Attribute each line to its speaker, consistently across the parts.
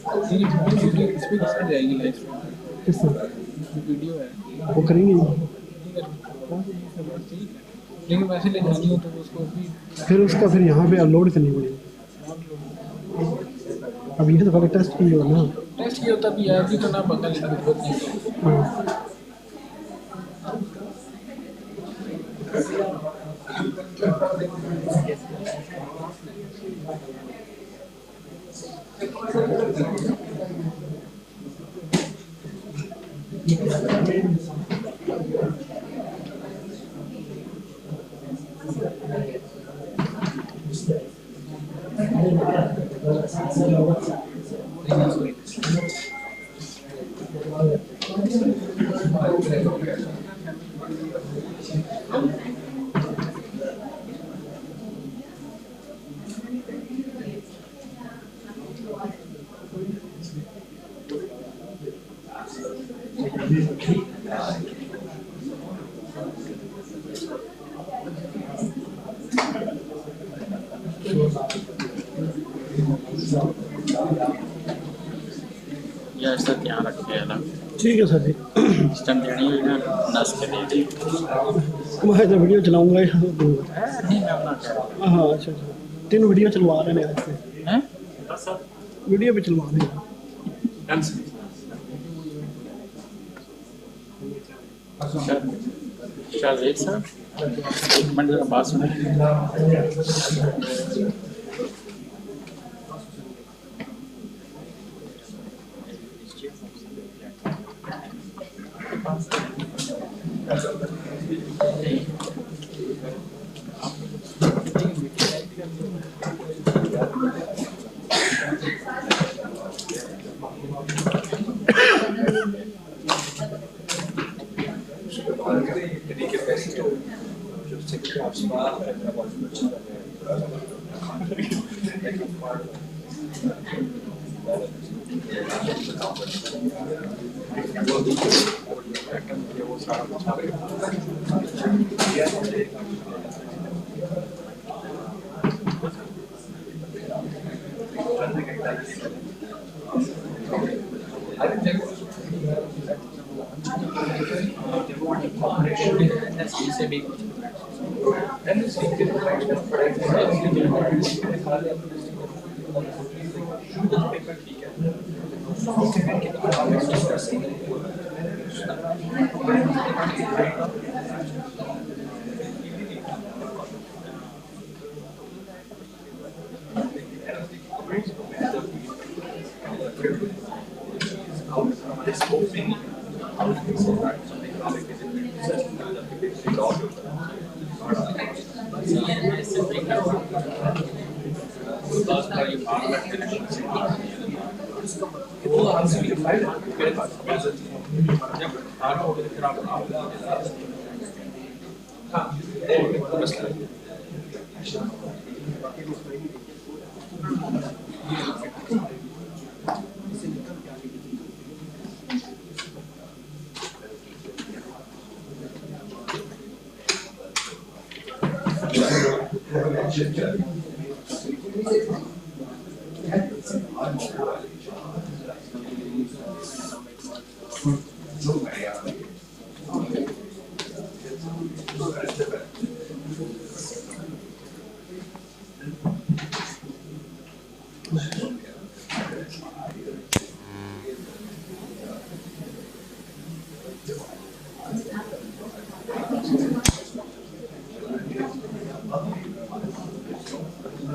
Speaker 1: इस पे किससे जाएगी लाइव स्ट्रीम?
Speaker 2: किससे?
Speaker 1: वीडियो है
Speaker 2: वो करेंगे ही।
Speaker 1: लेकिन वैसे ले जानी हो तो उसको भी
Speaker 2: फिर उसका फिर यहाँ पे अपलोड करनी पड़ेगी। अब ये तो पहले टेस्ट की हो ना।
Speaker 1: टेस्ट किया होता भी है, अभी तो ना पता, लेकिन जरूरत नहीं है।
Speaker 2: हाँ।
Speaker 1: या इसका ध्यान रखे ना।
Speaker 2: ठीक है सर जी।
Speaker 1: सिस्टम देनी हुई ना, नस के दे दी।
Speaker 2: मैं तो वीडियो चलाऊंगा या
Speaker 1: नहीं, मैं अपना कह रहा हूँ।
Speaker 2: हाँ अच्छा अच्छा, 3 वीडियो चलवा रहे हैं आज से।
Speaker 1: हैं?
Speaker 2: वीडियो भी चलवा रहे हैं।
Speaker 1: चल एक सर, एक मिनट जरा बात सुने।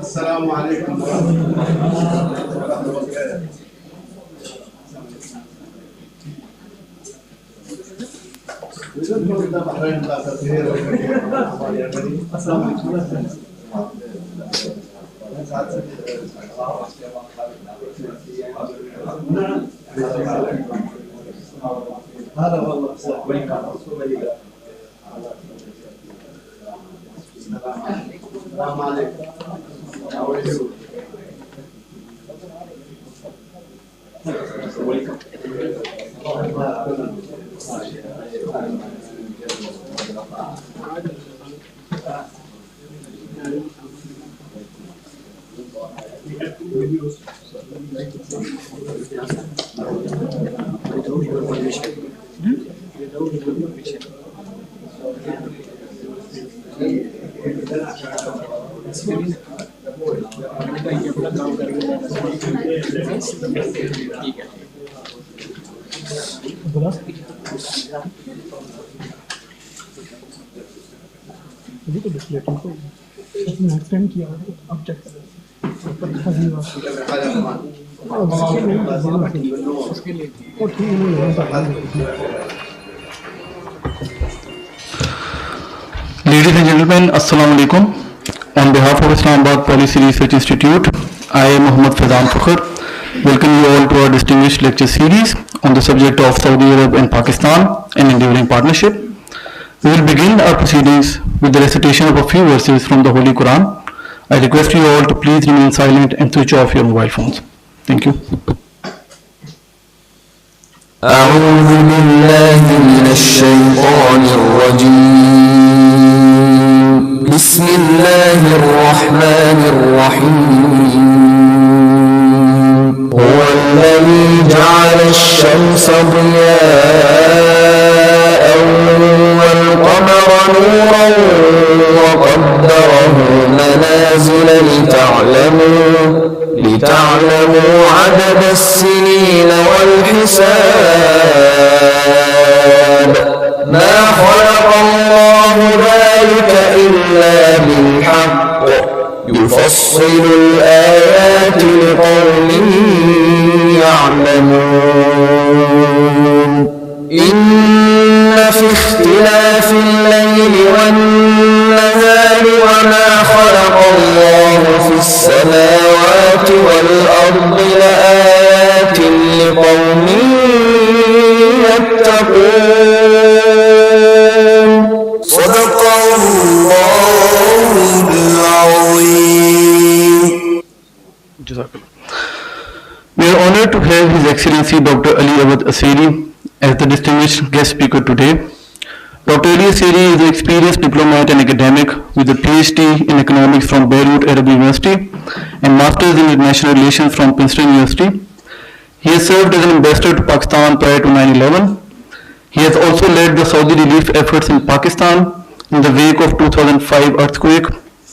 Speaker 3: अस्सलाम वालेकुम। هذا والله السلام عليكم. How are you? Welcome. Videos.
Speaker 2: बोला अभी तो डिस्प्ले ठीक हो नेक्स्ट टाइम किया अब चेक करो उसके लिए वो ठीक नहीं है
Speaker 1: Ladies and gentlemen, Assalamu alaikum. On behalf of Islamabad Policy Research Institute, I am Muhammad Fazan Fakhr. Welcome you all to our distinguished lecture series on the subject of Saudi Arabia and Pakistan and enduring partnership. We will begin our proceedings with the recitation of a few verses from the Holy Quran. I request you all to please remain silent and switch off your mobile phones. Thank you.
Speaker 4: أعوذ بالله من الشيطان الرجيم بسم الله الرحمن الرحيم هو الذي جعل الشمس ضياء والقمر نورا وقدره منازل لتعلموا عدد السنين والحساب ما خلق الله ذلك إلا بالحق يفصل الآيات لقوم يعلمون إن في اختلاف الليل والنهار وما خلق الله في السماوات والأرض لآيات لقوم يتقون صدق الله العظيم.
Speaker 1: We are honored to have His Excellency Dr. Awadh Asseri as the distinguished guest speaker today. Dr. Ali Asseri is an experienced diplomat and academic with a PhD in economics from Beirut Arab University and Masters in International Relations from Princeton University. He has served as an ambassador to Pakistan prior to 9/11. He has also led the Saudi relief efforts in Pakistan in the wake of 2005 earthquake.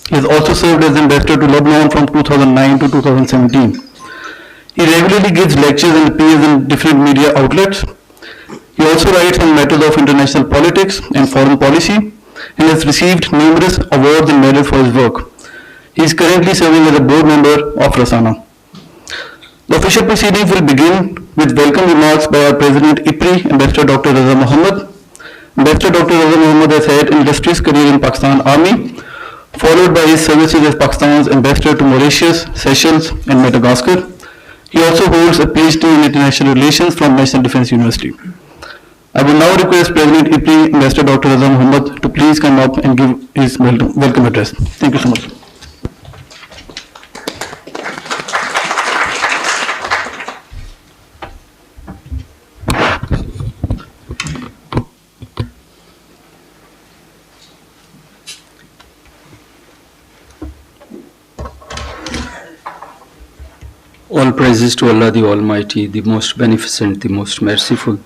Speaker 1: He has also served as ambassador to Lebanon from 2009 to 2017. He regularly gives lectures and appears in different media outlets. He also writes on matters of international politics and foreign policy and has received numerous awards and medals for his work. He is currently serving as a board member of Rasana. The official proceedings will begin with welcome remarks by our President IPRI, Ambassador Dr. Raza Muhammad. Ambassador Dr. Raza Muhammad has had an illustrious career in Pakistan Army, followed by his services as Pakistan's ambassador to Mauritius, Seychelles, and Madagascar. He also holds a PhD in International Relations from National Defense University. I will now request President IPRI, Ambassador Dr. Raza Muhammad, to please come up and give his welcome address. Thank you so much.
Speaker 5: All praises to Allah the Almighty, the most beneficent, the most merciful.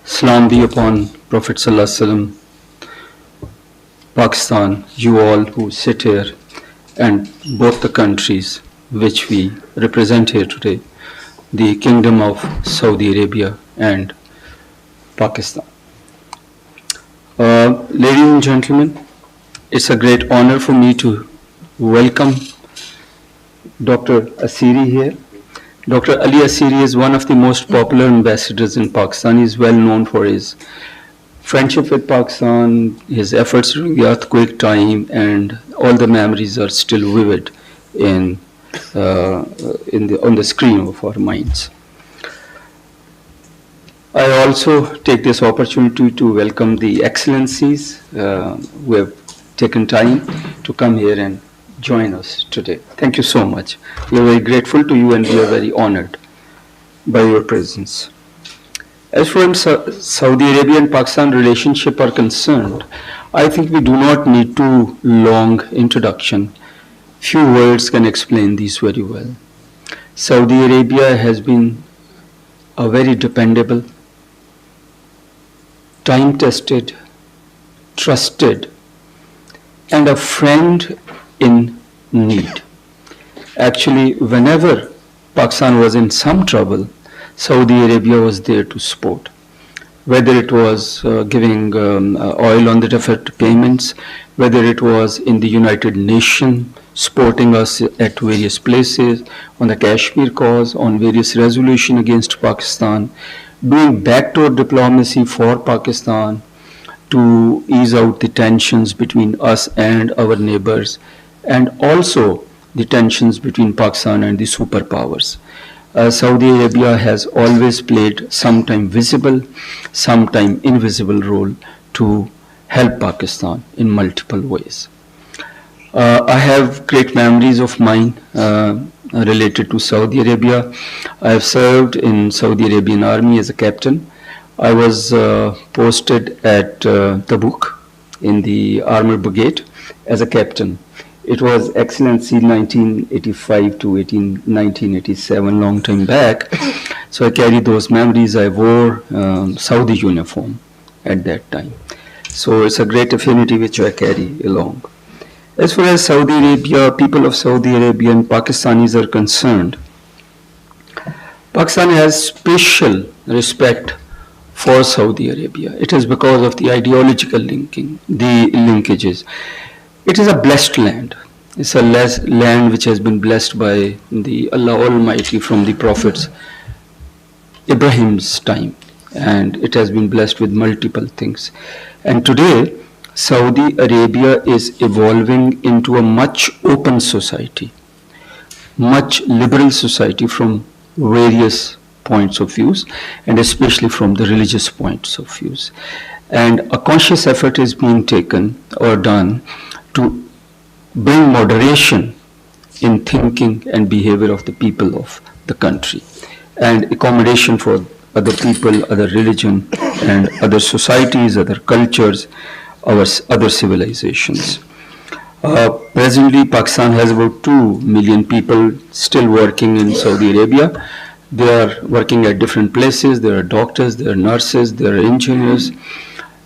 Speaker 5: Salam be upon Prophet Sallallahu Alaihi Wasallam, Pakistan, you all who sit here, and both the countries which we represent here today, the Kingdom of Saudi Arabia and Pakistan. Ladies and gentlemen, it's a great honor for me to welcome Dr. Asseri here. Dr. Ali Asseri is one of the most popular ambassadors in Pakistan. He is well known for his friendship with Pakistan, his efforts during the earthquake time, and all the memories are still vivid on the screen of our minds. I also take this opportunity to welcome the excellencies who have taken time to come here and join us today. Thank you so much. We are very grateful to you and we are very honored by your presence. As far as Saudi Arabia and Pakistan relationship are concerned, I think we do not need too long introduction. Few words can explain these very well. Saudi Arabia has been a very dependable, time-tested, trusted, and a friend in need. Actually, whenever Pakistan was in some trouble, Saudi Arabia was there to support. Whether it was giving oil on the deferred payments, whether it was in the United Nations supporting us at various places, on the Kashmir cause, on various resolutions against Pakistan, doing backdoor diplomacy for Pakistan to ease out the tensions between us and our neighbors, and also the tensions between Pakistan and the superpowers. Saudi Arabia has always played sometime visible, sometime invisible role to help Pakistan in multiple ways. I have great memories of mine related to Saudi Arabia. I have served in Saudi Arabian Army as a captain. I was posted at Tabuk in the Armor Brigade as a captain. It was Excellency 1985 to 1987, long time back. So I carry those memories. I wore Saudi uniform at that time. So it's a great affinity which I carry along. As far as Saudi Arabia, people of Saudi Arabia and Pakistanis are concerned, Pakistan has special respect for Saudi Arabia. It is because of the ideological linkages. It is a blessed land. It's a land which has been blessed by the Allah Almighty from the prophets Ibrahim's time, and it has been blessed with multiple things. And today, Saudi Arabia is evolving into a much open society, much liberal society from various points of views, and especially from the religious points of views. And a conscious effort is being taken or done to bring moderation in thinking and behavior of the people of the country, and accommodation for other people, other religion, and other societies, other cultures, other civilizations. Presently, Pakistan has about 2 million people still working in Saudi Arabia. They are working at different places. There are doctors, there are nurses, there are engineers,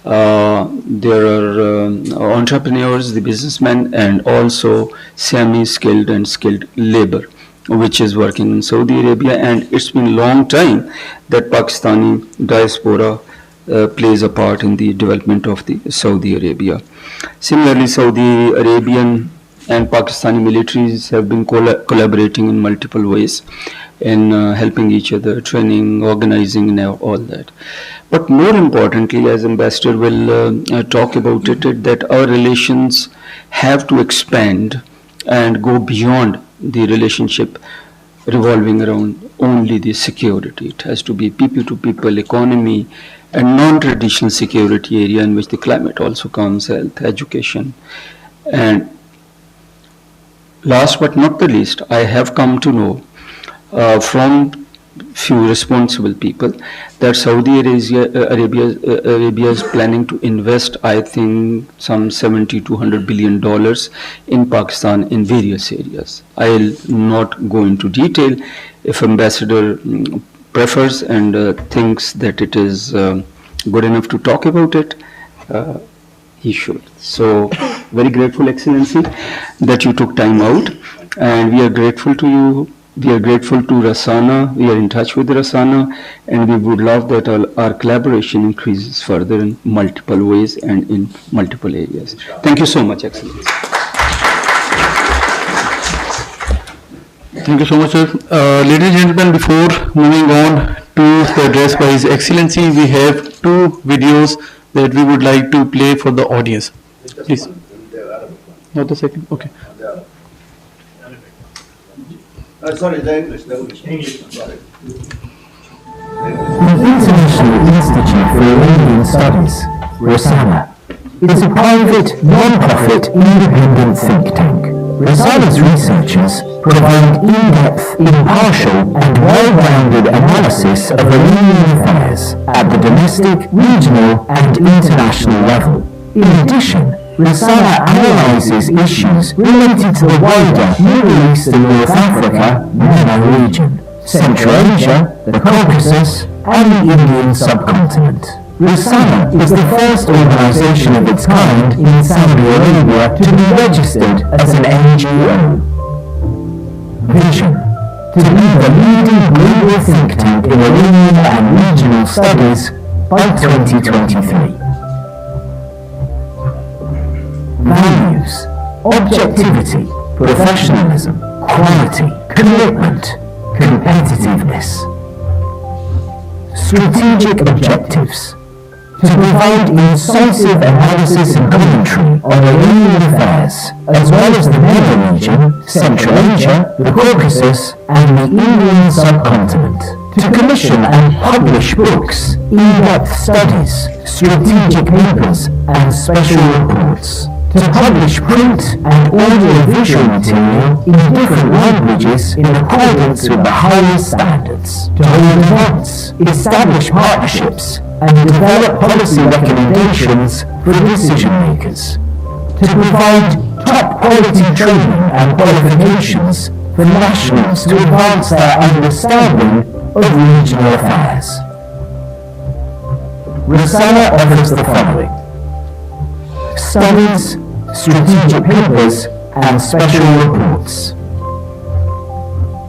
Speaker 5: there are entrepreneurs, the businessmen, and also semi-skilled and skilled labor, which is working in Saudi Arabia. And it's been a long time that Pakistani diaspora plays a part in the development of the Saudi Arabia. Similarly, Saudi Arabian and Pakistani militaries have been collaborating in multiple ways in helping each other, training, organizing, and all that. But more importantly, as Ambassador will talk about it, that our relations have to expand and go beyond the relationship revolving around only the security. It has to be people-to-people economy and non-traditional security area in which the climate also comes, health, education. And last but not the least, I have come to know from few responsible people that Saudi Arabia is planning to invest, I think, some $70 to $100 billion in Pakistan in various areas. I'll not go into detail. If Ambassador prefers and thinks that it is good enough to talk about it, he should. So, very grateful, Excellency, that you took time out, and we are grateful to you. We are grateful to Rasana. We are in touch with Rasana, and we would love that our collaboration increases further in multiple ways and in multiple areas. Thank you so much, Excellency.
Speaker 1: Thank you so much, sir. Ladies and gentlemen, before moving on to the address by His Excellency, we have 2 videos that we would like to play for the audience. Please. Not the second? Okay.
Speaker 3: Sorry, the English. Sorry.
Speaker 6: The International Institute for Iranian Studies, Rasana, is a private, non-profit, independent think tank. Rasana's researchers provide in-depth, impartial, and well-rounded analysis of Iranian affairs at the domestic, regional, and international level. In addition, Risala analyses issues related to the wider Middle East and North Africa MENA region, Central Asia, the Caucasus, and the Indian subcontinent. Risala is the first organisation of its kind in Saudi Arabia to be registered as an NGO. Vision: to be the leading global think tank in Iranian and regional studies by 2023. Values: objectivity, professionalism, quality, commitment, competitiveness. Strategic objectives: to provide incisive analysis and commentary on Iranian affairs, as well as the MENA region, Central Asia, the Caucasus, and the Indian subcontinent. To commission and publish books, in-depth studies, strategic papers, and special reports. To publish print and audio-visual material in different languages in accordance with the highest standards. To hold events, establish partnerships, and develop policy recommendations for decision makers. To provide top quality training and qualifications for nationals to advance their understanding of regional affairs. Risala offers the following: studies, strategic papers, and special reports.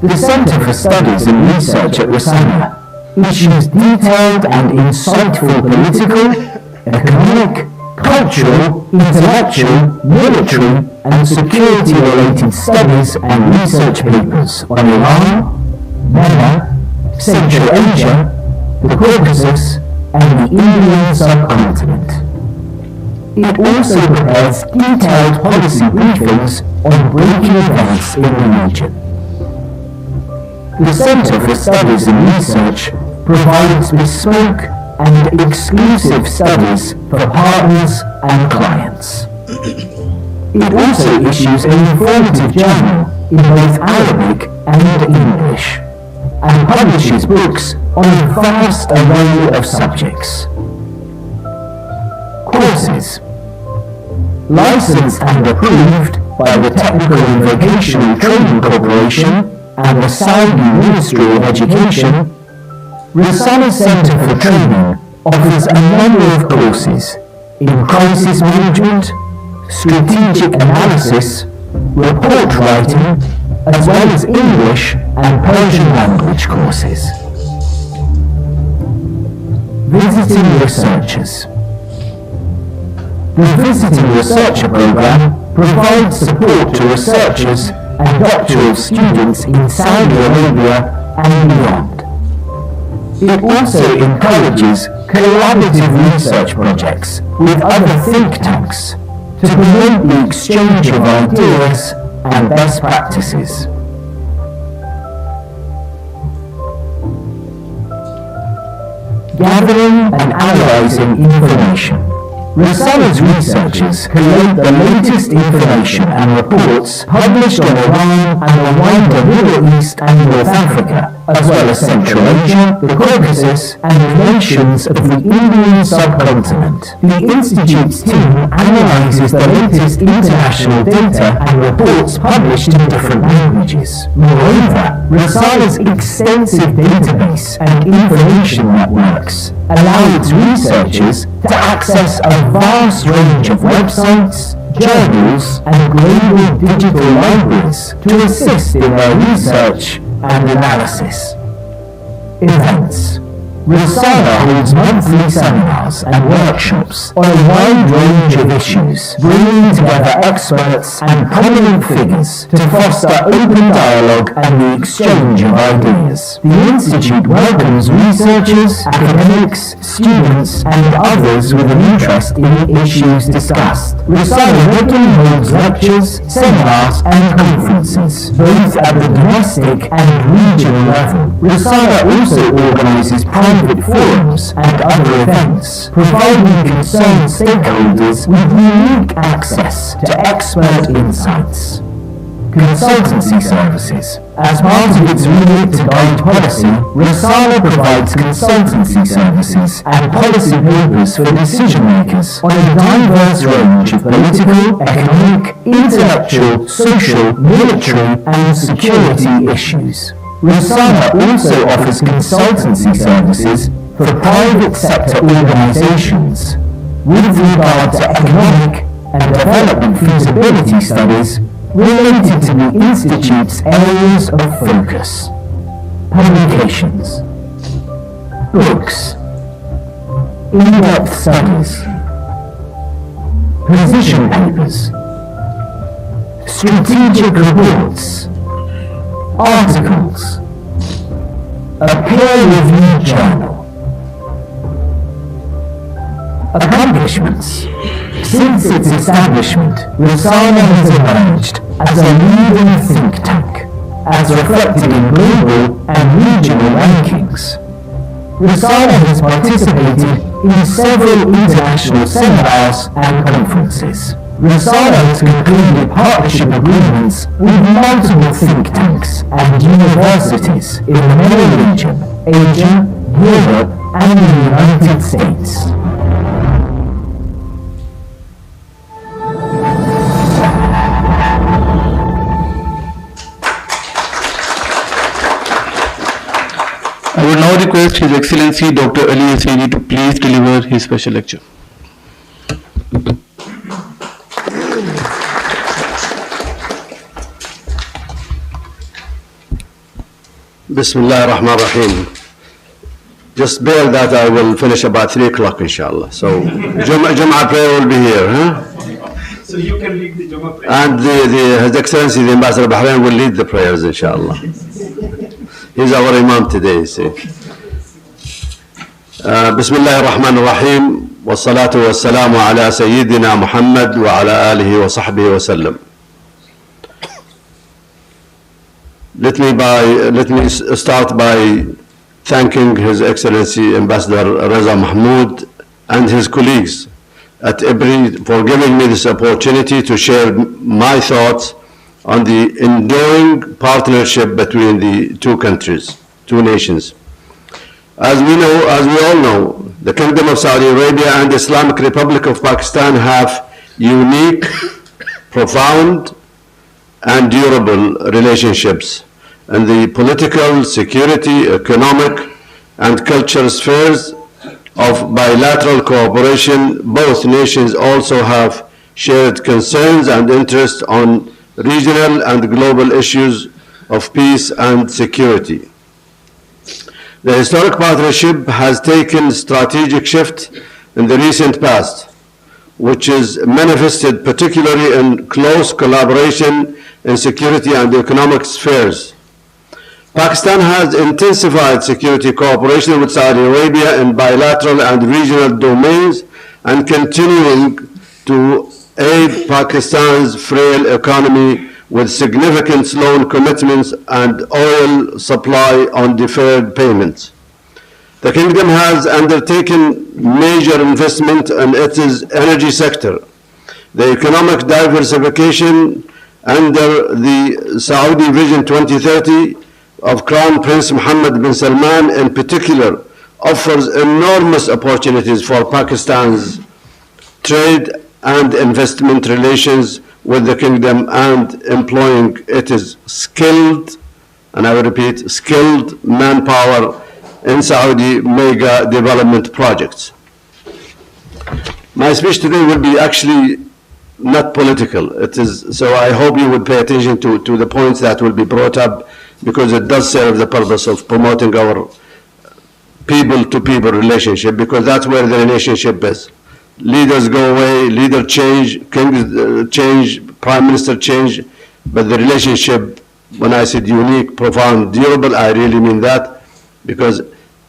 Speaker 6: The Centre for Studies and Research at Risala issues detailed and insightful political, economic, cultural, intellectual, military, and security-related studies and research papers on Iran, MENA, Central Asia, the Caucasus, and the Indian subcontinent. It also prepares detailed policy briefings on breaking events in the region. The Centre for Studies and Research provides bespoke and exclusive studies for partners and clients. It also issues an informative journal in both Arabic and English, and publishes books on a vast array of subjects. Courses: licensed and approved by the Technical and Vocational Training Corporation and the Saudi Ministry of Education, Risala Centre for Training offers a number of courses in crisis management, strategic analysis, report writing, as well as English and Persian language courses. Visiting researchers. The Visiting Researcher Programme provides support to researchers and doctoral students in Saudi Arabia and beyond. It also encourages collaborative research projects with other think tanks to promote the exchange of ideas and best practices. Gathering and analysing information. Risala's researchers collate the latest information and reports published on Iran and the wider Middle East and North Africa, as well as Central Asia, the Caucasus, and the nations of the Indian subcontinent. The Institute's team analyses the latest international data and reports published in different languages. Moreover, Risala's extensive database and information networks allow its researchers to access a vast range of websites, journals, and global digital libraries to assist in their research and analysis. Events. Risala holds monthly seminars and workshops on a wide range of issues, bringing together experts and prominent figures to foster open dialogue and the exchange of ideas. The Institute welcomes researchers, academics, students, and others with an interest in the issues discussed. Risala regularly holds lectures, seminars, and conferences, both at the domestic and regional level. Risala also organizes private forums and other events, providing concerned stakeholders with unique access to expert insights. consultancy services. As part of its remit to guide policy, Risala provides consultancy services and policy papers for decision makers on a diverse range of political, economic, intellectual, social, military and security issues. Risala also offers consultancy services for private sector organizations with regard to economic and development feasibility studies related to the Institute's areas of focus. Publications, books, in-depth studies, position papers, strategic reports, articles, a peer-reviewed journal. Accomplishments. Since its establishment, Risala has emerged as a leading think tank, as reflected in global and regional rankings. Risala has participated in several international seminars and conferences. Risala has concluded partnership agreements with multiple think tanks and universities in the MENA region, Asia, Europe, and the United States.
Speaker 1: I would now request His Excellency Dr. Ali Asseri to please deliver his special lecture.
Speaker 3: Bismillah ar-Rahman ar-Rahim. Just bear that I will finish about 3 o'clock inshallah. So Jum'ah prayer will be here, huh?
Speaker 2: So you can lead the Jum'ah prayer.
Speaker 3: And His Excellency the Ambassador of Bahrain will lead the prayers inshallah. He's our Imam today, you see. Bismillah ar-Rahman ar-Rahim. والصلاة والسلام على سيدنا محمد وعلى آله وصحبه وسلم. Let me start by thanking His Excellency Ambassador Reza Mahmoud and his colleagues at IPRI for giving me this opportunity to share my thoughts on the enduring partnership between the two countries, two nations. As we all know, the Kingdom of Saudi Arabia and the Islamic Republic of Pakistan have unique, profound, and durable relationships in the political, security, economic, and cultural spheres of bilateral cooperation. Both nations also have shared concerns and interests on regional and global issues of peace and security. The historic partnership has taken strategic shift in the recent past, which is manifested particularly in close collaboration in security and economic spheres. Pakistan has intensified security cooperation with Saudi Arabia in bilateral and regional domains and continuing to aid Pakistan's frail economy with significant loan commitments and oil supply on deferred payments. The Kingdom has undertaken major investment in its energy sector. The economic diversification under the Saudi Vision 2030 of Crown Prince Mohammed bin Salman in particular offers enormous opportunities for Pakistan's trade and investment relations with the Kingdom and employing its skilled, and I will repeat, skilled manpower in Saudi mega development projects. My speech today will be actually not political. It is, so I hope you would pay attention to the points that will be brought up, because it does serve the purpose of promoting our people-to-people relationship, because that's where the relationship is. Leaders go away, leader change, kings change, prime minister change, but the relationship, when I said unique, profound, durable, I really mean that, because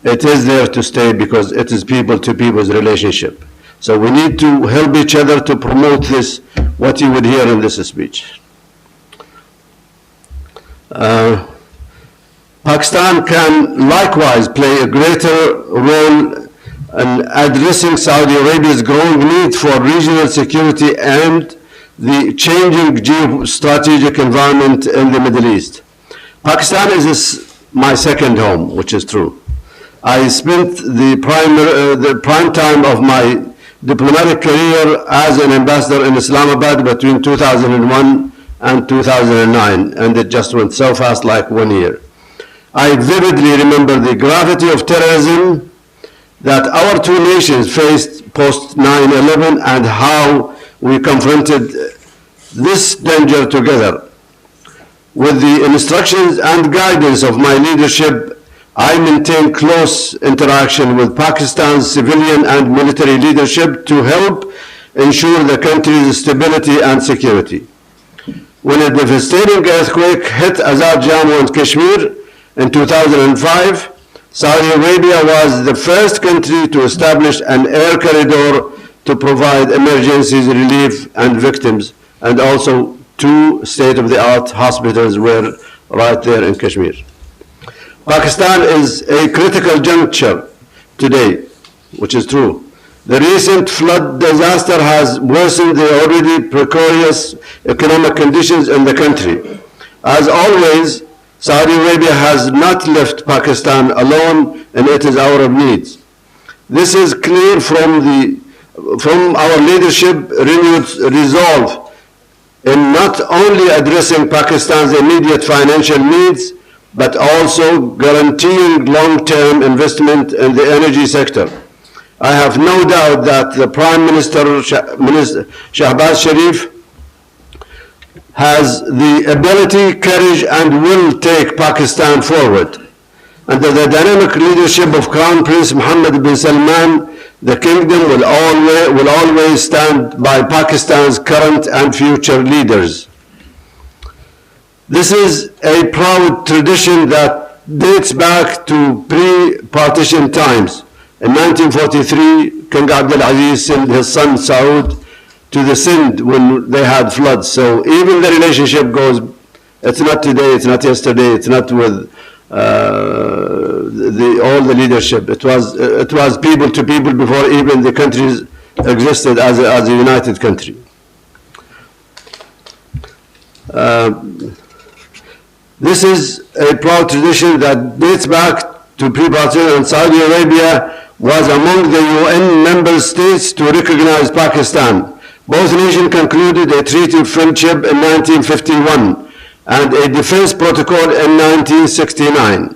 Speaker 3: it is there to stay, because it is people-to-people's relationship. So we need to help each other to promote this, what you would hear in this speech. Pakistan can likewise play a greater role in addressing Saudi Arabia's growing need for regional security and the changing geostrategic environment in the Middle East. Pakistan is my second home, which is true. I spent the prime time of my diplomatic career as an ambassador in Islamabad between 2001 and 2009, and it just went so fast, like 1 year. I vividly remember the gravity of terrorism that our two nations faced post 9/11 and how we confronted this danger together. With the instructions and guidance of my leadership, I maintain close interaction with Pakistan's civilian and military leadership to help ensure the country's stability and security. When a devastating earthquake hit Azad, Jammu and Kashmir in 2005, Saudi Arabia was the first country to establish an air corridor to provide emergency relief and victims, and also 2 state-of-the-art hospitals were right there in Kashmir. Pakistan is a critical juncture today, which is true. The recent flood disaster has worsened the already precarious economic conditions in the country. As always, Saudi Arabia has not left Pakistan alone in its hour of needs. This is clear from our leadership renewed resolve in not only addressing Pakistan's immediate financial needs, but also guaranteeing long-term investment in the energy sector. I have no doubt that the Prime Minister, Shahbaz Sharif, has the ability, courage, and will take Pakistan forward. Under the dynamic leadership of Crown Prince Mohammed bin Salman, the kingdom will always stand by Pakistan's current and future leaders. This is a proud tradition that dates back to pre-partition times. In 1943, King Abdul Aziz sent his son Saud to the Sindh when they had floods. So even the relationship goes, it's not today, it's not yesterday, it's not with all the leadership. It was people to people before even the countries existed as a united country. This is a proud tradition that dates back to pre-partition, and Saudi Arabia was among the UN member states to recognize Pakistan. Both nations concluded a treaty of friendship in 1951 and a defense protocol in 1969.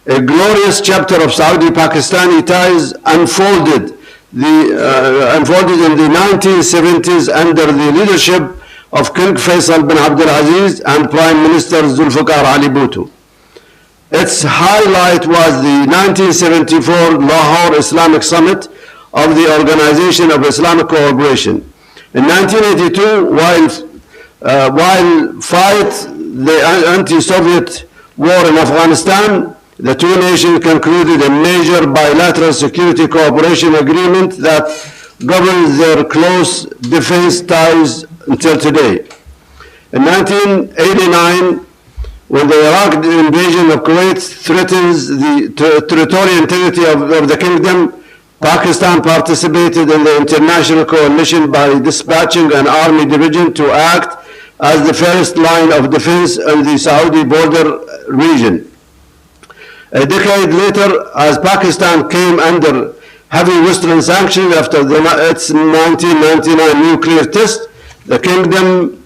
Speaker 3: A glorious chapter of Saudi-Pakistani ties unfolded in the 1970s under the leadership of King Faisal bin Abdul Aziz and Prime Minister Zulfikar Ali Bhutto. Its highlight was the 1974 Lahore Islamic Summit of the Organization of Islamic Cooperation. In 1982, while fight the anti-Soviet war in Afghanistan, the two nations concluded a major bilateral security cooperation agreement that governs their close defense ties until today. In 1989, when the Iraq invasion of Kuwait threatens the territorial integrity of the kingdom, Pakistan participated in the international coalition by dispatching an army division to act as the first line of defense in the Saudi border region. A decade later, as Pakistan came under heavy Western sanctions after its 1999 nuclear test, the kingdom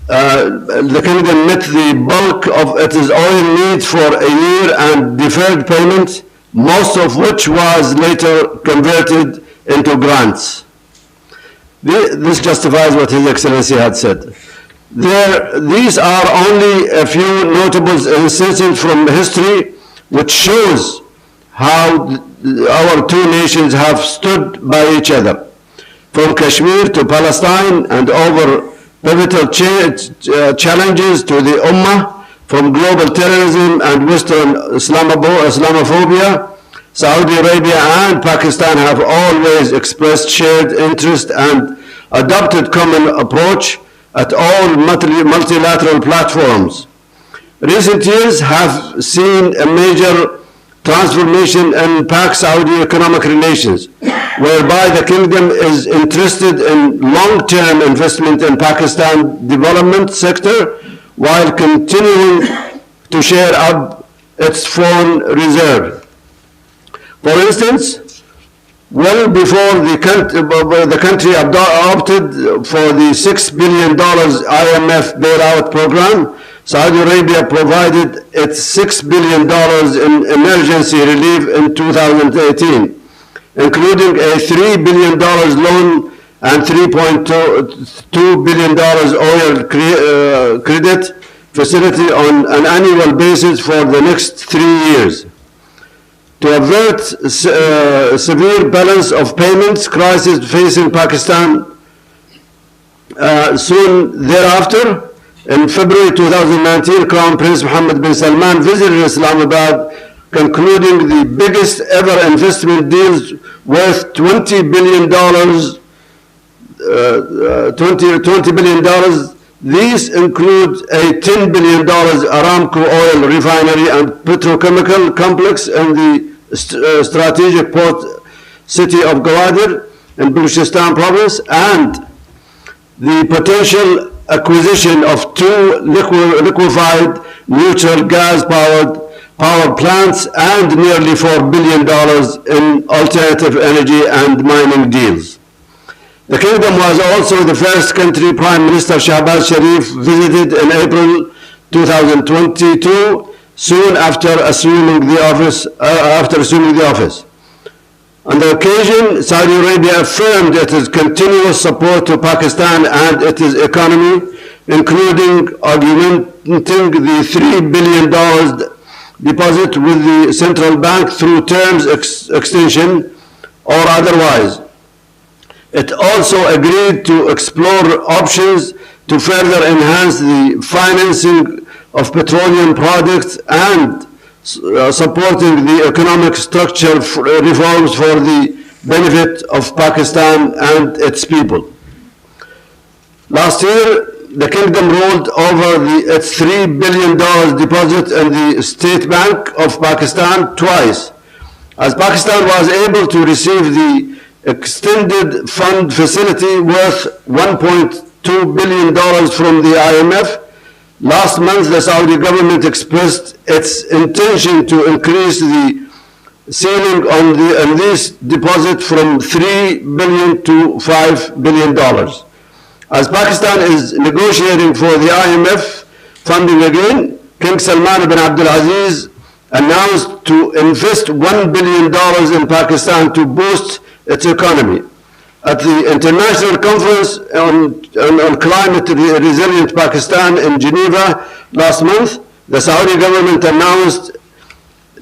Speaker 3: met the bulk of its oil needs for a year and deferred payment, most of which was later converted into grants. This justifies what His Excellency had said. These are only a few notable instances from history which shows how our two nations have stood by each other. From Kashmir to Palestine and over pivotal challenges to the Ummah, from global terrorism and Western Islamophobia, Saudi Arabia and Pakistan have always expressed shared interest and adopted common approach at all multilateral platforms. Recent years have seen a major transformation in Pak-Saudi economic relations, whereby the kingdom is interested in long-term investment in Pakistan development sector while continuing to share up its foreign reserve. For instance, well before the country opted for the $6 billion IMF bailout program, Saudi Arabia provided its $6 billion in emergency relief in 2018, including a $3 billion loan and $3.2 billion oil credit facility on an annual basis for the next 3 years. To avert severe balance of payments crisis facing Pakistan soon thereafter, in February 2019, Crown Prince Mohammed bin Salman visited Islamabad, concluding the biggest ever investment deals worth $20 billion. These include a $10 billion Aramco oil refinery and petrochemical complex in the strategic port city of Awadh in Balochistan province, and the potential acquisition of 2 liquefied natural gas power plants and nearly $4 billion in alternative energy and mining deals. The kingdom was also the first country Prime Minister Shahbaz Sharif visited in April 2022, soon after assuming the office. On the occasion, Saudi Arabia affirmed its continuous support to Pakistan and its economy, including augmenting the $3 billion deposit with the central bank through terms extension or otherwise. It also agreed to explore options to further enhance the financing of petroleum products and supporting the economic structure reforms for the benefit of Pakistan and its people. Last year, the kingdom rolled over its $3 billion deposit in the State Bank of Pakistan twice, as Pakistan was able to receive the extended fund facility worth $1.2 billion from the IMF. Last month, the Saudi government expressed its intention to increase the ceiling on this deposit from $3 billion to $5 billion. As Pakistan is negotiating for the IMF funding again, King Salman bin Abdulaziz announced to invest $1 billion in Pakistan to boost its economy. At the International Conference on Climate Resilient Pakistan in Geneva last month, the Saudi government announced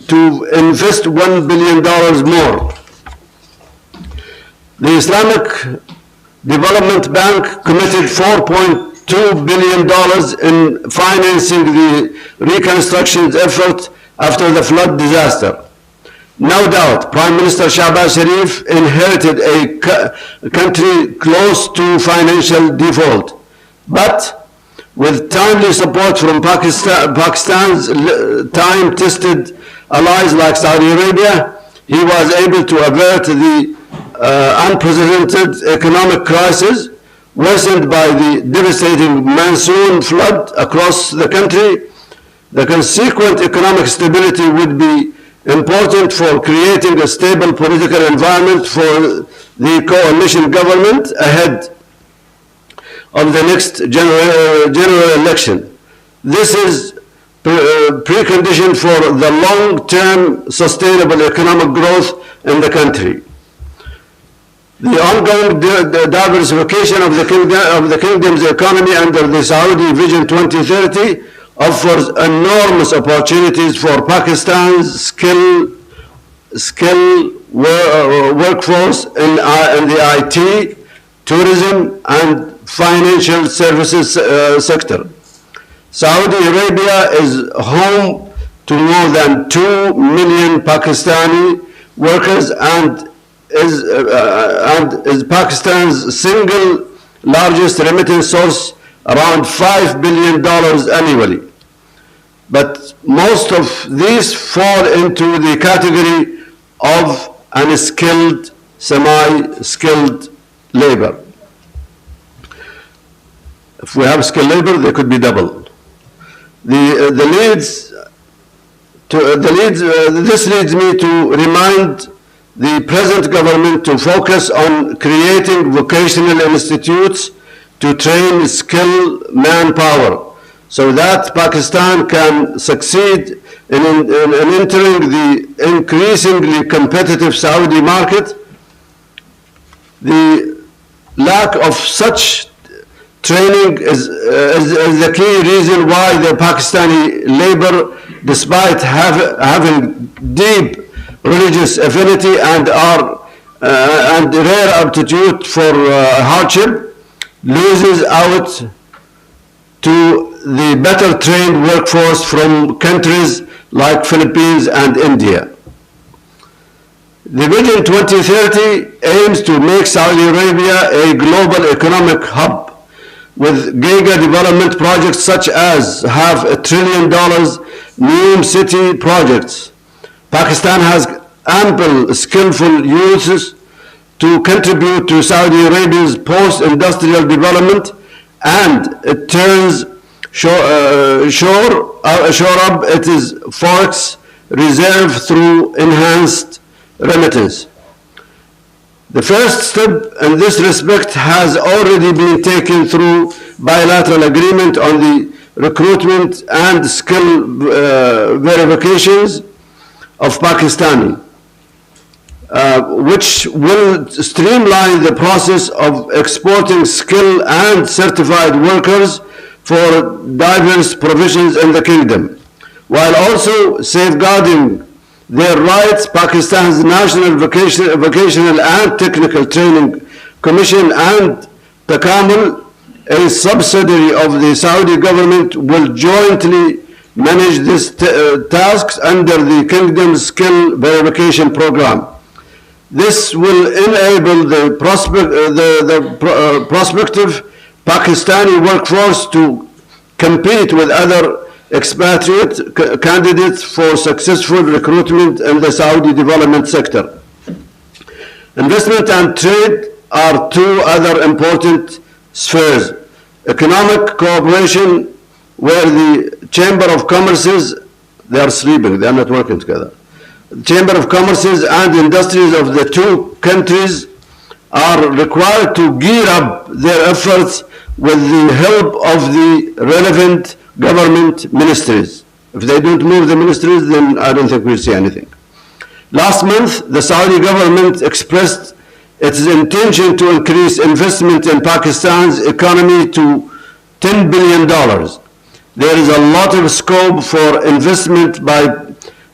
Speaker 3: to invest $1 billion more. The Islamic Development Bank committed $4.2 billion in financing the reconstruction effort after the flood disaster. No doubt, Prime Minister Shahbaz Sharif inherited a country close to financial default, but with timely support from Pakistan's time-tested allies like Saudi Arabia, he was able to avert the unprecedented economic crisis worsened by the devastating monsoon flood across the country. The consequent economic stability would be important for creating a stable political environment for the coalition government ahead of the next general election. This is precondition for the long-term sustainable economic growth in the country. The ongoing diversification of the kingdom's economy under the Saudi Vision 2030 offers enormous opportunities for Pakistan's skilled workforce in the IT, tourism, and financial services sector. Saudi Arabia is home to more than 2 million Pakistani workers and is Pakistan's single largest remittance source, around $5 billion annually. but most of these fall into the category of unskilled, semi-skilled labor. If we have skilled labor, they could be double. This leads me to remind the present government to focus on creating vocational institutes to train skilled manpower so that Pakistan can succeed in entering the increasingly competitive Saudi market. The lack of such training is the key reason why the Pakistani labor, despite having deep religious affinity and rare aptitude for hardship, loses out to the better trained workforce from countries like Philippines and India. The Vision 2030 aims to make Saudi Arabia a global economic hub with giga development projects such as $500 billion new city projects. Pakistan has ample skillful youths to contribute to Saudi Arabia's post-industrial development, and it turns shore up its forex reserve through enhanced remittance. The first step in this respect has already been taken through bilateral agreement on the recruitment and skill verifications of Pakistani, which will streamline the process of exporting skilled and certified workers for diverse provisions in the kingdom, while also safeguarding their rights. Pakistan's National Vocational and Technical Training Commission and Takamul, a subsidiary of the Saudi government, will jointly manage these tasks under the Kingdom's Skill Verification Program. This will enable the prospective Pakistani workforce to compete with other expatriate candidates for successful recruitment in the Saudi development sector. Investment and trade are two other important spheres. Economic cooperation, where the Chamber of Commerces, they are sleeping, they are not working together. Chamber of Commerces and industries of the two countries are required to gear up their efforts with the help of the relevant government ministries. If they don't move the ministries, then I don't think we'll see anything. Last month, the Saudi government expressed its intention to increase investment in Pakistan's economy to $10 billion. There is a lot of scope for investment by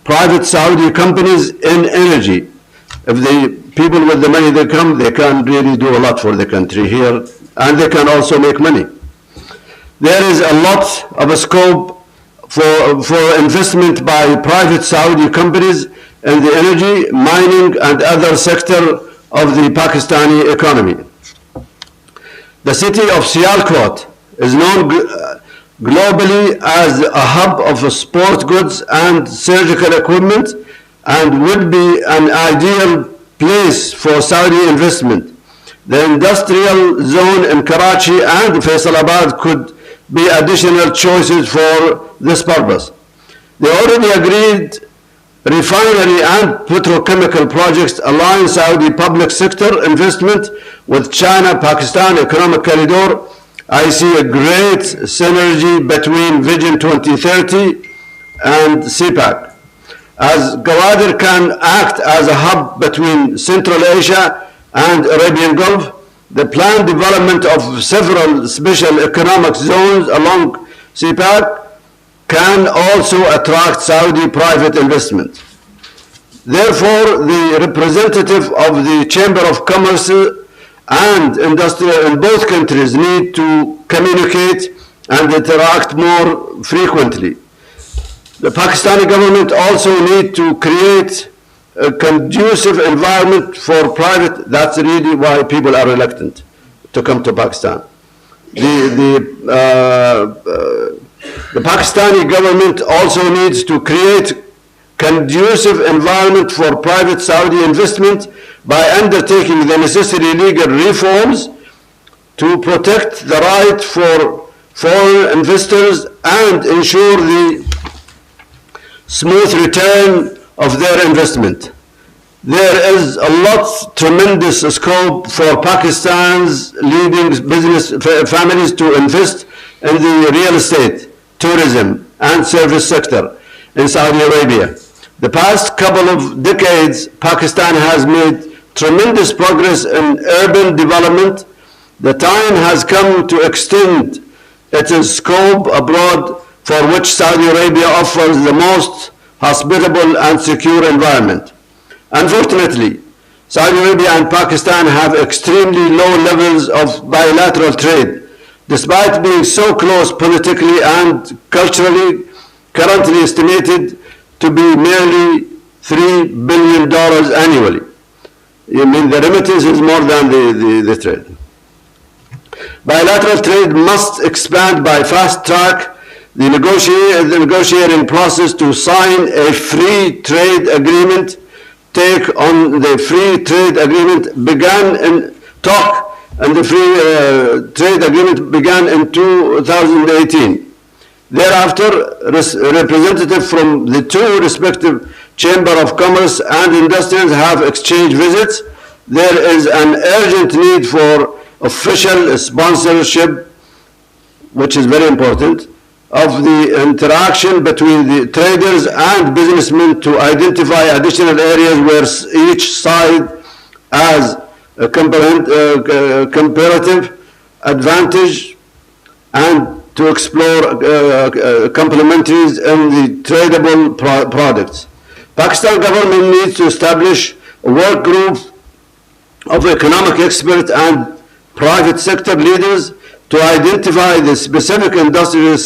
Speaker 3: private Saudi companies in energy. If the people with the money they come, they can really do a lot for the country here, and they can also make money. There is a lot of a scope for investment by private Saudi companies in the energy, mining, and other sector of the Pakistani economy. The city of Sialkot is known globally as a hub of sport goods and surgical equipment, and would be an ideal place for Saudi investment. The industrial zone in Karachi and Faisalabad could be additional choices for this purpose. The already agreed refinery and petrochemical projects align Saudi public sector investment with China-Pakistan economic corridor. I see a great synergy between Vision 2030 and CPAC, as Awadh can act as a hub between Central Asia and Arabian Gulf. The planned development of several special economic zones along CPAC can also attract Saudi private investment. Therefore, the representative of the Chamber of Commerce and Industry in both countries need to communicate and interact more frequently. The Pakistani government also needs to create a conducive environment for private. That's really why people are reluctant to come to Pakistan. The The Pakistani government also needs to create conducive environment for private Saudi investment by undertaking the necessary legal reforms to protect the right for foreign investors and ensure the smooth return of their investment. There is a lot, tremendous scope for Pakistan's leading business families to invest in the real estate, tourism, and service sector in Saudi Arabia. The past couple of decades, Pakistan has made tremendous progress in urban development. The time has come to extend its scope abroad, for which Saudi Arabia offers the most hospitable and secure environment. Unfortunately, Saudi Arabia and Pakistan have extremely low levels of bilateral trade, despite being so close politically and culturally, currently estimated to be merely $3 billion annually. I mean, the remittance is more than the trade. Bilateral trade must expand by fast track the negotiating process to sign a free trade agreement. Take on the free trade agreement began in talk, and the free trade agreement began in 2018. Thereafter, representatives from the two respective Chamber of Commerce and Industries have exchanged visits. There is an urgent need for official sponsorship, which is very important, of the interaction between the traders and businessmen to identify additional areas where each side has a comparative advantage and to explore complementaries in the tradable products. Pakistan government needs to establish a work group of economic experts and private sector leaders to identify the specific industrial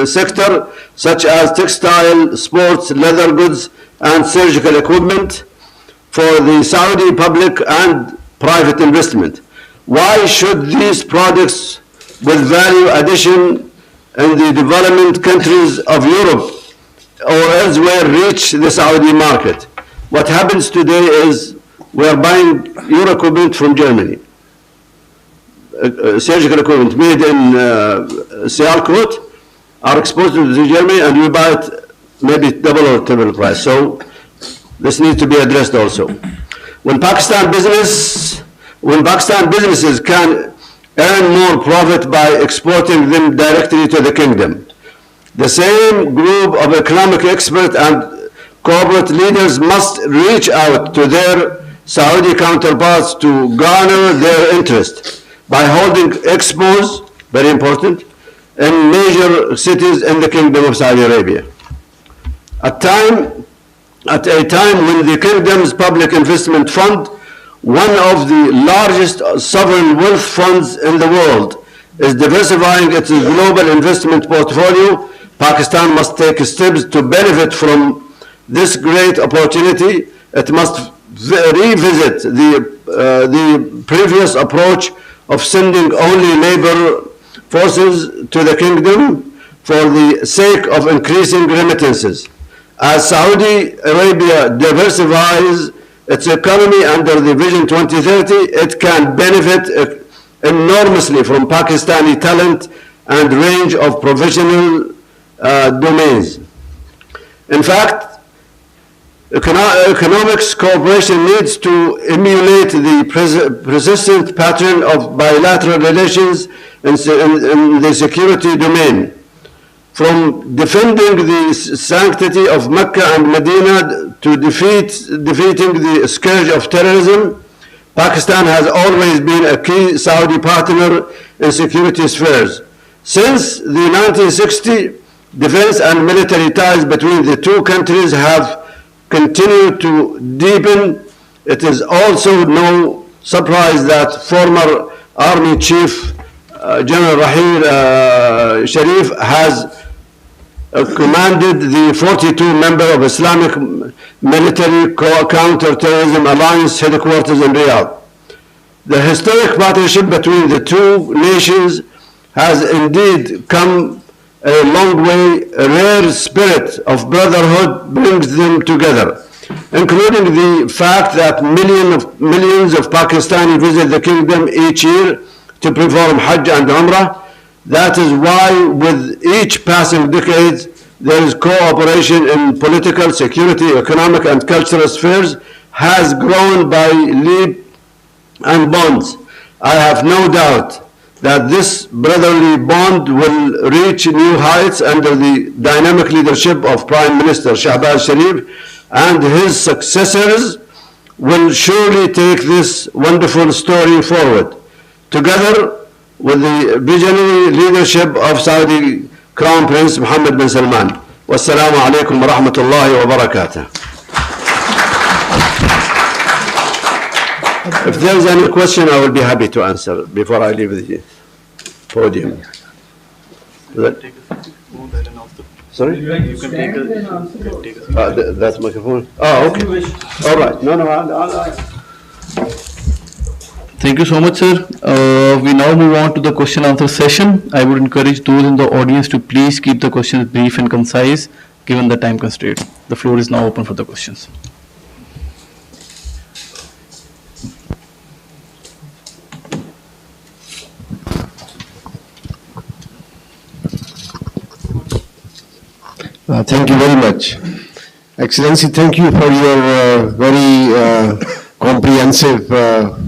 Speaker 3: sector such as textile, sports, leather goods, and surgical equipment for the Saudi public and private investment. Why should these products with value addition in the development countries of Europe or elsewhere reach the Saudi market? What happens today is we are buying Euro equipment from Germany. Surgical equipment made in Sialkot are exported to Germany, and we buy it maybe double or triple price. So this needs to be addressed also. When Pakistan businesses can earn more profit by exporting them directly to the kingdom, the same group of economic experts and corporate leaders must reach out to their Saudi counterparts to garner their interest by holding expos, very important, in major cities in the Kingdom of Saudi Arabia. At a time when the Kingdom's Public Investment Fund, one of the largest sovereign wealth funds in the world, is diversifying its global investment portfolio, Pakistan must take steps to benefit from this great opportunity. It must revisit the previous approach of sending only labor forces to the kingdom for the sake of increasing remittances. As Saudi Arabia diversifies its economy under the Vision 2030, it can benefit enormously from Pakistani talent and range of professional domains. In fact, economics cooperation needs to emulate the persistent pattern of bilateral relations in the security domain. From defending the sanctity of Mecca and Medina to defeating the scourge of terrorism, Pakistan has always been a key Saudi partner in security spheres. Since the 1960s, defense and military ties between the two countries have continued to deepen. It is also no surprise that former Army Chief General Rahil Sharif has commanded the 42-member of Islamic Military Counter-Terrorism Alliance headquarters in Riyadh. The historic partnership between the two nations has indeed come a long way. A rare spirit of brotherhood brings them together, including the fact that millions of Pakistani visit the kingdom each year to perform Hajj and Umrah. That is why with each passing decade, there is cooperation in political, security, economic, and cultural spheres has grown by leap and bonds. I have no doubt that this brotherly bond will reach new heights under the dynamic leadership of Prime Minister Shahbaz Sharif, and his successors will surely take this wonderful story forward, together with the visionary leadership of Saudi Crown Prince Mohammed bin Salman. Wassalamu alaikum wa rahmatullahi wa barakatuh. If there is any question, I will be happy to answer before I leave the podium. Sorry?
Speaker 1: You can take a...
Speaker 3: That's microphone? Oh, okay. All right. No, I'll
Speaker 1: Thank you so much, sir. We now move on to the question answer session. I would encourage those in the audience to please keep the questions brief and concise given the time constraint. The floor is now open for the questions.
Speaker 7: Thank you very much. Excellency, thank you for your very comprehensive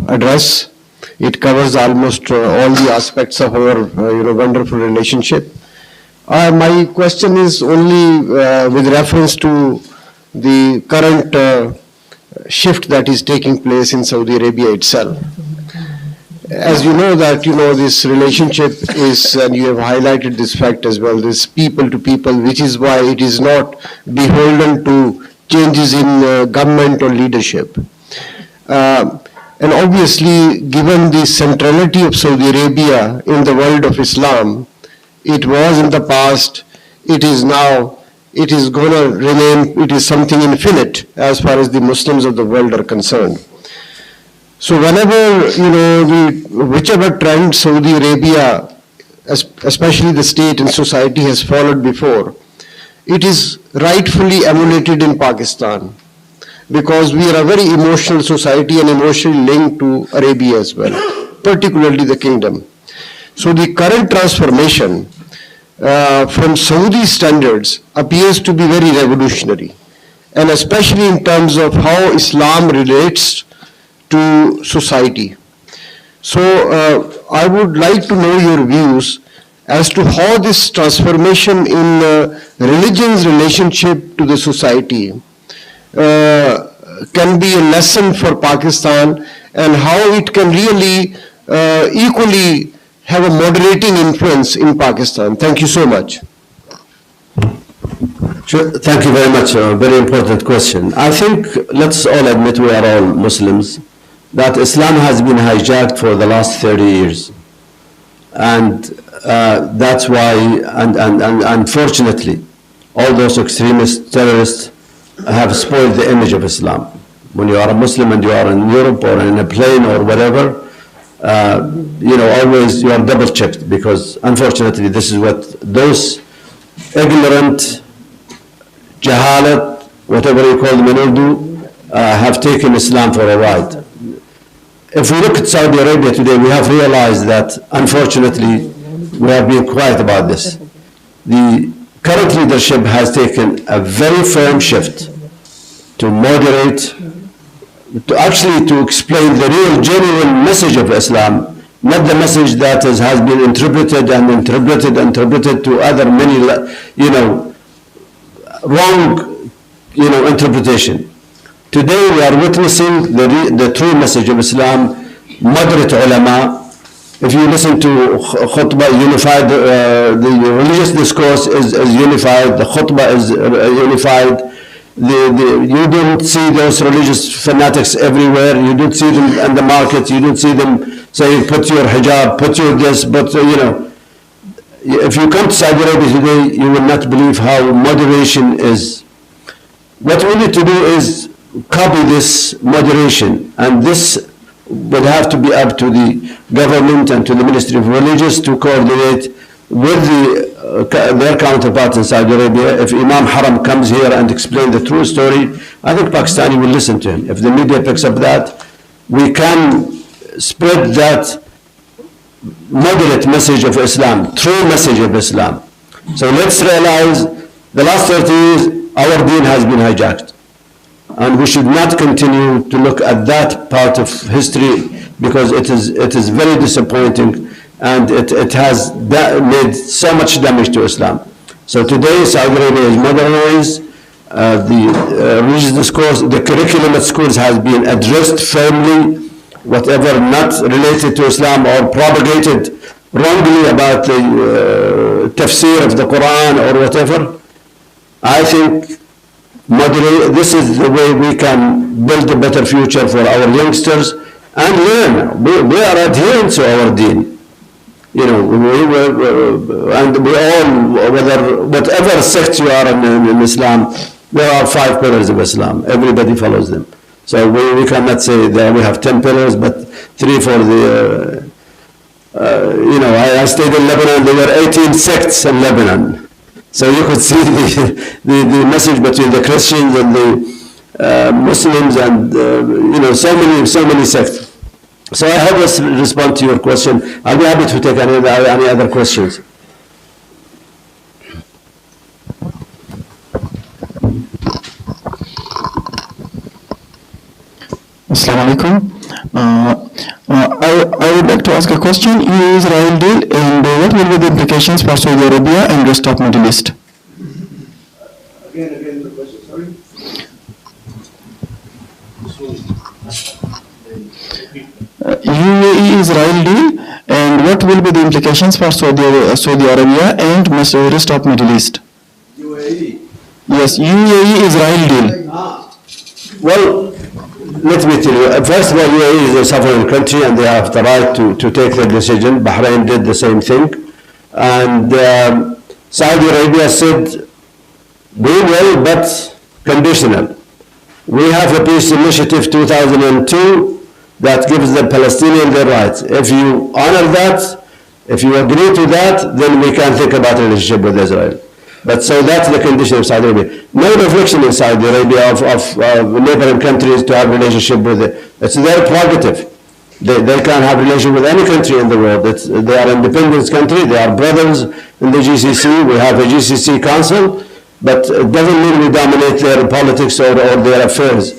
Speaker 7: address. It covers almost all the aspects of our wonderful relationship. My question is only with reference to the current shift that is taking place in Saudi Arabia itself. As you know that, this relationship is, and you have highlighted this fact as well, this people to people, which is why it is not beholden to changes in government or leadership. And obviously, given the centrality of Saudi Arabia in the world of Islam, it was in the past, it is now, it is going to remain, it is something infinite as far as the Muslims of the world are concerned. So whenever, whichever trend Saudi Arabia, especially the state and society has followed before, it is rightfully emulated in Pakistan, because we are a very emotional society and emotionally linked to Arabia as well, particularly the kingdom. So the current transformation from Saudi standards appears to be very revolutionary, and especially in terms of how Islam relates to society. So I would like to know your views as to how this transformation in religion's relationship to the society can be a lesson for Pakistan, and how it can really equally have a moderating influence in Pakistan. Thank you so much.
Speaker 3: Sure. Thank you very much. A very important question. I think let's all admit, we are all Muslims, that Islam has been hijacked for the last 30 years. And that's why, and unfortunately, all those extremist terrorists have spoiled the image of Islam. When you are a Muslim and you are in Europe or in a plane or whatever, always you are double checked, because unfortunately this is what those ignorant, jahalat, whatever you call them in Urdu, have taken Islam for a ride. If we look at Saudi Arabia today, we have realized that unfortunately we have been quiet about this. The current leadership has taken a very firm shift to moderate, to explain the real, genuine message of Islam, not the message that has been interpreted to other many, wrong, interpretation. Today we are witnessing the true message of Islam, moderate ulama. If you listen to khutbah, unified, the religious discourse is unified, the khutbah is unified. You don't see those religious fanatics everywhere. You don't see them in the market. You don't see them saying, put your hijab, put your this, but if you come to Saudi Arabia today, you will not believe how moderation is. What we need to do is copy this moderation, and this would have to be up to the government and to the Ministry of Religious to coordinate with the their counterpart in Saudi Arabia. If Imam Haram comes here and explains the true story, I think Pakistani will listen to him. If the media picks up that, we can spread that moderate message of Islam, true message of Islam. So let's realize the last 30 years, our deen has been hijacked. And we should not continue to look at that part of history because it is very disappointing and it has made so much damage to Islam. So today, Saudi Arabia is modernized. The religious discourse, the curriculum at schools has been addressed firmly. Whatever not related to Islam or propagated wrongly about the tafsir of the Quran or whatever, I think this is the way we can build a better future for our youngsters and learn. We are adherent to our deen. You know, and we all, whatever sect you are in Islam, there are 5 pillars of Islam. Everybody follows them. So we cannot say that we have 10 pillars, but 3 for the, you know, I stayed in Lebanon, there were 18 sects in Lebanon. So you could see the message between the Christians and the Muslims and, you know, so many sects. So I hope this respond to your question. I'll be happy to take any other questions.
Speaker 2: Assalamu alaikum. I would like to ask a question. EU-Israel deal, and what will be the implications for Saudi Arabia and rest of Middle East?
Speaker 3: Again, the question, sorry.
Speaker 2: UAE-Israel deal, and what will be the implications for Saudi Arabia and rest of Middle East?
Speaker 3: UAE.
Speaker 2: Yes, UAE-Israel deal.
Speaker 3: Well, let me tell you, first of all, UAE is a sovereign country and they have the right to take their decision. Bahrain did the same thing. And Saudi Arabia said, we will, but conditional. We have a peace initiative 2002 that gives the Palestinians their rights. If you honor that, if you agree to that, then we can think about a relationship with Israel. But so that's the condition of Saudi Arabia. No reflection in Saudi Arabia of neighboring countries to have a relationship with it. It's their prerogative. They can't have a relationship with any country in the world. They are an independent country. They are brothers in the GCC. We have a GCC council, but it doesn't mean we dominate their politics or their affairs.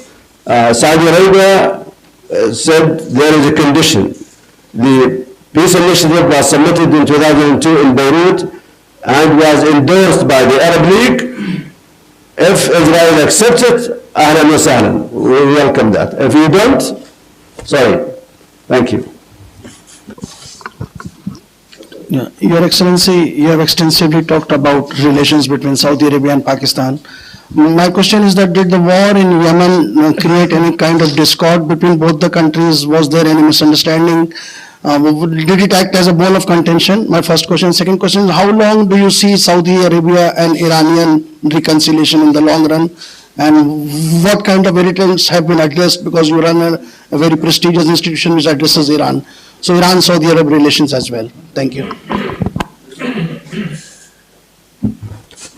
Speaker 3: Saudi Arabia said there is a condition. The peace initiative was submitted in 2002 in Beirut and was endorsed by the Arab League. If Israel accepts it, ahlan wa sahlan, we welcome that. If you don't, sorry. Thank you.
Speaker 8: Yeah. Your Excellency, you have extensively talked about relations between Saudi Arabia and Pakistan. My question is that did the war in Yemen create any kind of discord between both the countries? Was there any misunderstanding? Did it act as a bone of contention? My first question. Second question is, how long do you see Saudi Arabia and Iranian reconciliation in the long run? And what kind of irritants have been addressed, because you run a very prestigious institution which addresses Iran. So Iran-Saudi Arab relations as well. Thank you.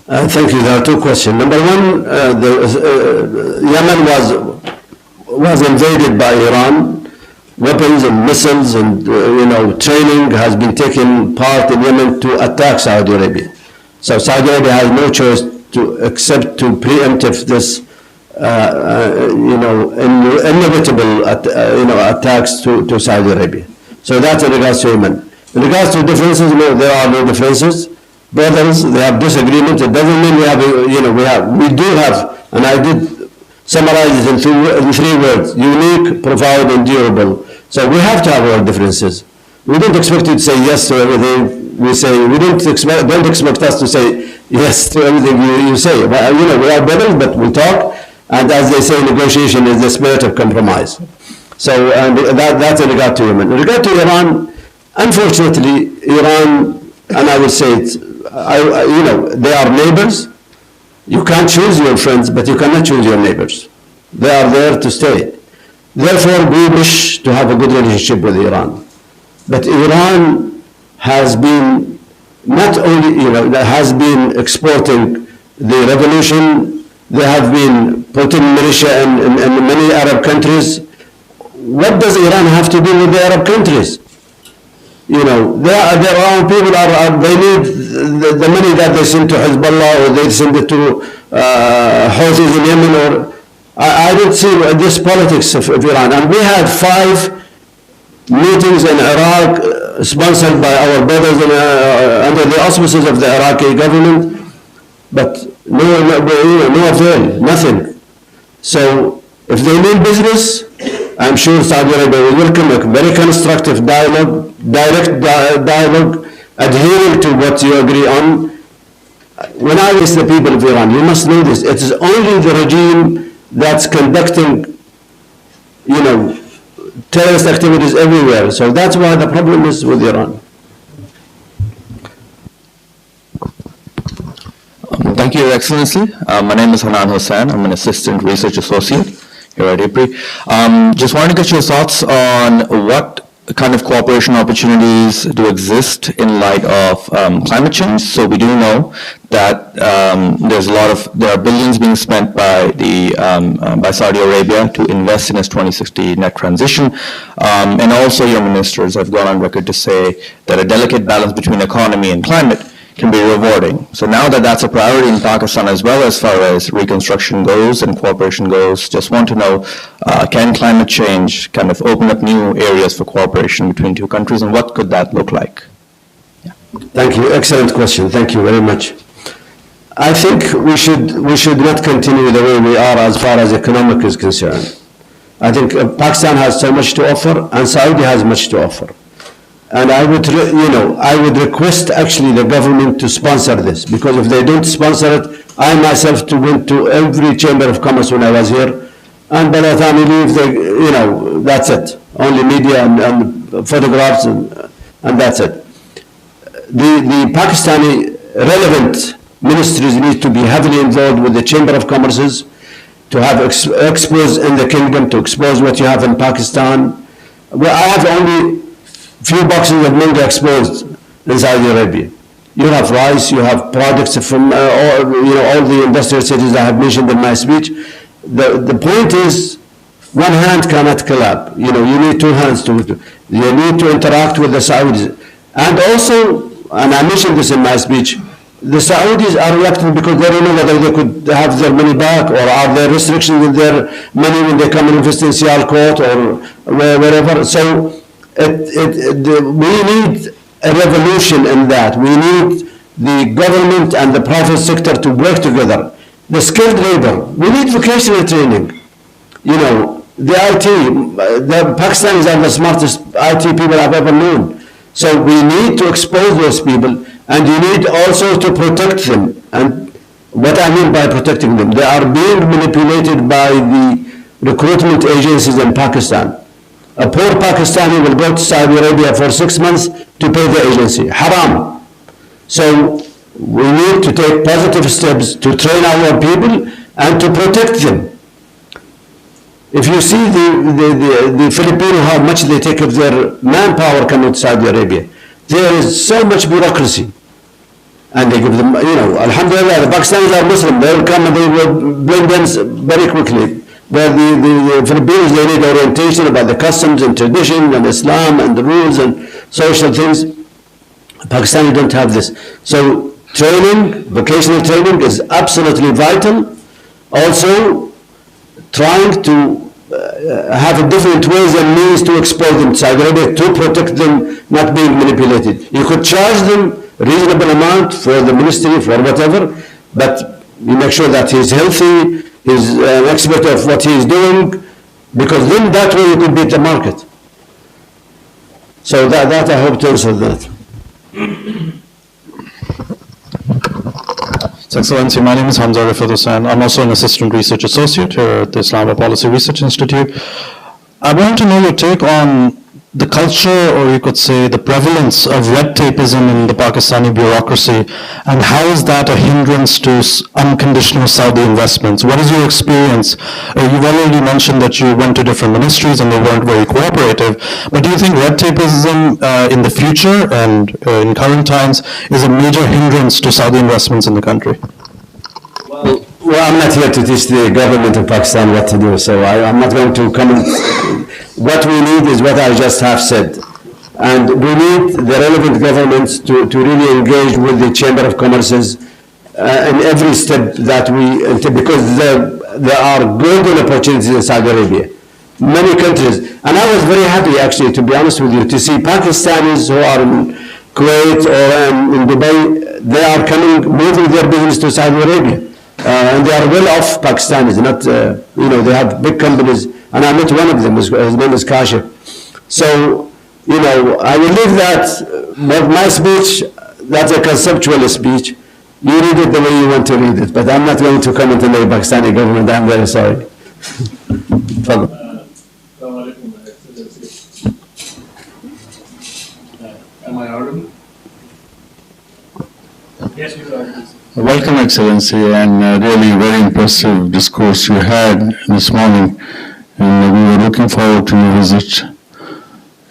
Speaker 3: Thank you. There are 2 questions. Number 1, Yemen was invaded by Iran. Weapons and missiles and training has been taken part in Yemen to attack Saudi Arabia. So Saudi Arabia has no choice except to preemptive this inevitable attacks to Saudi Arabia. So that's in regards to Yemen. In regards to differences, no, there are no differences. Brothers, they have disagreements. It doesn't mean we do have, and I did summarize it in 3 words: unique, profound, and durable. So we have to have our differences. We don't expect you to say yes to everything we say. Don't expect us to say yes to everything you say. But, we are brothers, but we talk, and as they say, negotiation is the spirit of compromise. So that's in regard to Yemen. In regard to Iran, unfortunately, Iran, and I would say it, they are neighbors. You can't choose your friends, but you cannot choose your neighbors. They are there to stay. Therefore, we wish to have a good relationship with Iran. But Iran has been not only, that has been exporting the revolution, they have been putting militia in many Arab countries. What does Iran have to do with the Arab countries? Their own people they need the money that they send to Hezbollah, or they send it to Houthis in Yemen, or I don't see this politics of Iran. And we had 5 meetings in Iraq sponsored by our brothers under the auspices of the Iraqi government, but no avail, nothing. So if they mean business, I'm sure Saudi Arabia will welcome a very constructive dialogue, direct dialogue, adhering to what you agree on. When I ask the people of Iran, you must know this, it is only the regime that's conducting, terrorist activities everywhere. So that's why the problem is with Iran.
Speaker 9: Thank you, Your Excellency. My name is Hanan Hossain. I'm an Assistant Research Associate here at IPRI. Just wanted to get your thoughts on what kind of cooperation opportunities do exist in light of climate change. So we do know that there are billions being spent by Saudi Arabia to invest in its 2060 net transition. And also your ministers have gone on record to say that a delicate balance between economy and climate can be rewarding. So now that that's a priority in Pakistan as well, as far as reconstruction goes and cooperation goes, just want to know, can climate change kind of open up new areas for cooperation between two countries, and what could that look like? Yeah.
Speaker 3: Thank you. Excellent question. Thank you very much. I think we should not continue the way we are as far as economic is concerned. I think Pakistan has so much to offer, and Saudi has much to offer. And I would request actually the government to sponsor this, because if they don't sponsor it, I myself went to every chamber of commerce when I was here, and by the time you leave, that's it. Only media and photographs and that's it. The Pakistani relevant ministries need to be heavily involved with the chamber of commerces, to have expos in the kingdom, to expose what you have in Pakistan. Well, I have only few boxes of mango exposed in Saudi Arabia. You have rice, you have products from all the industrial cities I have mentioned in my speech. The point is, one hand cannot clap. You need two hands you need to interact with the Saudis. And also, and I mentioned this in my speech, the Saudis are reluctant because they don't know whether they could have their money back, or are there restrictions in their money when they come and invest in Sialkot or wherever. So we need a revolution in that. We need the government and the private sector to work together. The skilled labor, we need vocational training. The IT, the Pakistanis are the smartest IT people I've ever known. So we need to expose those people, and you need also to protect them. And what I mean by protecting them, they are being manipulated by the recruitment agencies in Pakistan. A poor Pakistani will go to Saudi Arabia for 6 months to pay the agency. Haram. So we need to take positive steps to train our people and to protect them. If you see the Filipino, how much they take of their manpower coming to Saudi Arabia, there is so much bureaucracy. And they give them, alhamdulillah, the Pakistanis are Muslim. They will come and they will blend in very quickly. But the Filipinos, they need orientation about the customs and tradition and Islam and the rules and social things. Pakistani don't have this. So training, vocational training is absolutely vital. Also, trying to have different ways and means to expose them to Saudi Arabia, to protect them not being manipulated. You could charge them a reasonable amount for the ministry, for whatever, but you make sure that he's healthy, he's an expert of what he's doing, because then that way you could beat the market. So that I hope to answer that.
Speaker 10: His Excellency, my name is Hamza Rifat Hussain. I'm also an Assistant Research Associate here at the Islamabad Policy Research Institute. I want to know your take on the culture, or you could say the prevalence of red tapeism in the Pakistani bureaucracy, and how is that a hindrance to unconditional Saudi investments? What is your experience? You've already mentioned that you went to different ministries and they weren't very cooperative, but do you think red tapeism in the future and in current times is a major hindrance to Saudi investments in the country?
Speaker 3: Well, I'm not here to teach the government of Pakistan what to do, so I'm not going to comment. What we need is what I just have said. And we need the relevant governments to really engage with the Chamber of Commerce's in every step that we, because there are golden opportunities in Saudi Arabia. Many countries, and I was very happy actually, to be honest with you, to see Pakistanis who are in Kuwait or in Dubai, they are moving their business to Saudi Arabia. And they are well off Pakistanis, not, they have big companies, and I met one of them, his name is Kashif. So, I will leave that, but my speech, that's a conceptual speech. You read it the way you want to read it, but I'm not going to comment on the Pakistani government, I'm very sorry.
Speaker 11: Am I audible? Yes, you are.
Speaker 12: Welcome, Excellency, and really very impressive discourse you had this morning, and we were looking forward to your visit.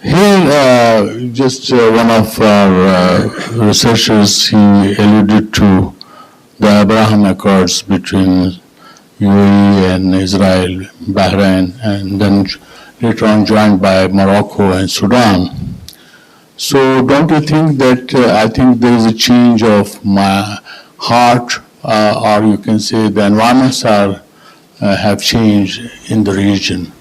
Speaker 12: Here, just one of our researchers, he alluded to the Abraham Accords between UAE and Israel, Bahrain, and then later on joined by Morocco and Sudan. So don't you think that, I think there is a change of my heart, or you can say the environments have changed in the region.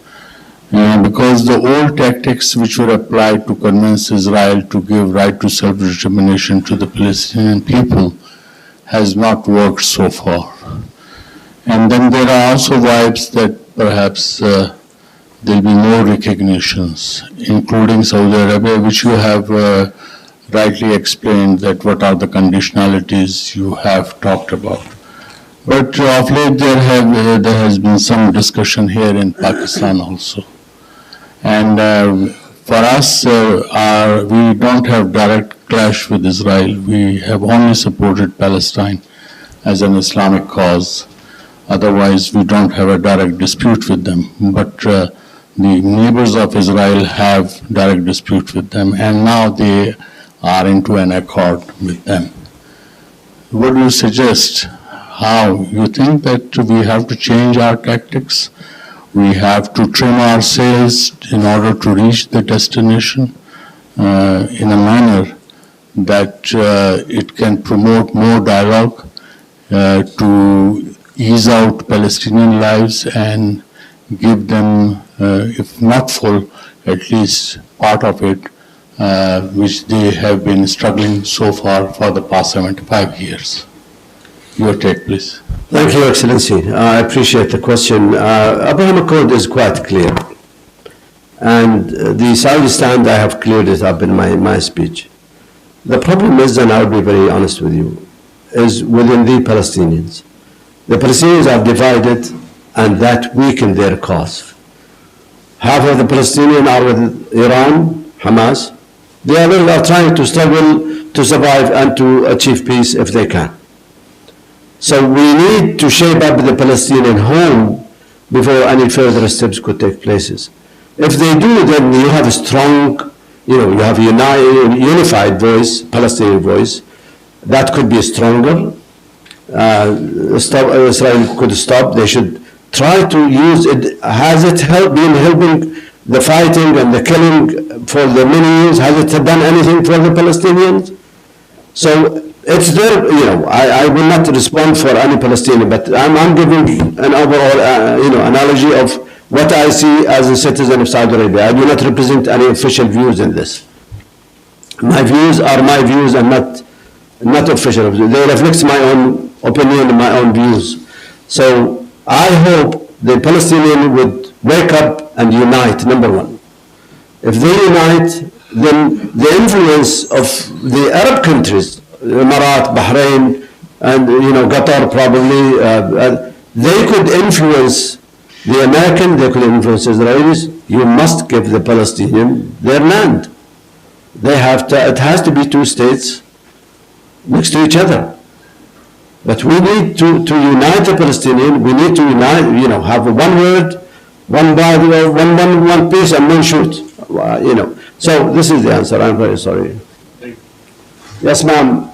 Speaker 12: Because the old tactics which were applied to convince Israel to give right to self-determination to the Palestinian people has not worked so far. And then there are also vibes that perhaps there will be more recognitions, including Saudi Arabia, which you have rightly explained that what are the conditionalities you have talked about. But of late there has been some discussion here in Pakistan also. And for us, we don't have direct clash with Israel. We have only supported Palestine as an Islamic cause. Otherwise, we don't have a direct dispute with them. But the neighbors of Israel have direct dispute with them, and now they are into an accord with them. What do you suggest? How? You think that we have to change our tactics? We have to trim our sails in order to reach the destination in a manner that it can promote more dialogue to ease out Palestinian lives and give them, if not full, at least part of it, which they have been struggling so far for the past 75 years. Your take, please.
Speaker 3: Thank you, Excellency. I appreciate the question. Abraham Accord is quite clear. And the Saudi stand, I have cleared it up in my speech. The problem is, and I'll be very honest with you, is within the Palestinians. The Palestinians are divided, and that weakened their cause. Half of the Palestinians are with Iran, Hamas. The others are trying to struggle to survive and to achieve peace if they can. So we need to shape up the Palestinian home before any further steps could take place. If they do, then you have a strong, you have a unified voice, Palestinian voice, that could be stronger. Israel could stop. They should try to use it. Has it been helping the fighting and the killing for the many years? Has it done anything for the Palestinians? So it's there, I will not respond for any Palestinian, but I'm giving an overall, analogy of what I see as a citizen of Saudi Arabia. I do not represent any official views in this. My views are my views and not official views. They reflect my own opinion and my own views. So I hope the Palestinians would wake up and unite, number one. If they unite, then the influence of the Arab countries, Emirat, Bahrain, and Qatar probably, they could influence the American, they could influence Israelis, you must give the Palestinian their land. They have to, it has to be two states next to each other. But we need to unite the Palestinian, we need to unite, have one word, one body, one piece and one shoot, So this is the answer, I'm very sorry. Yes, ma'am.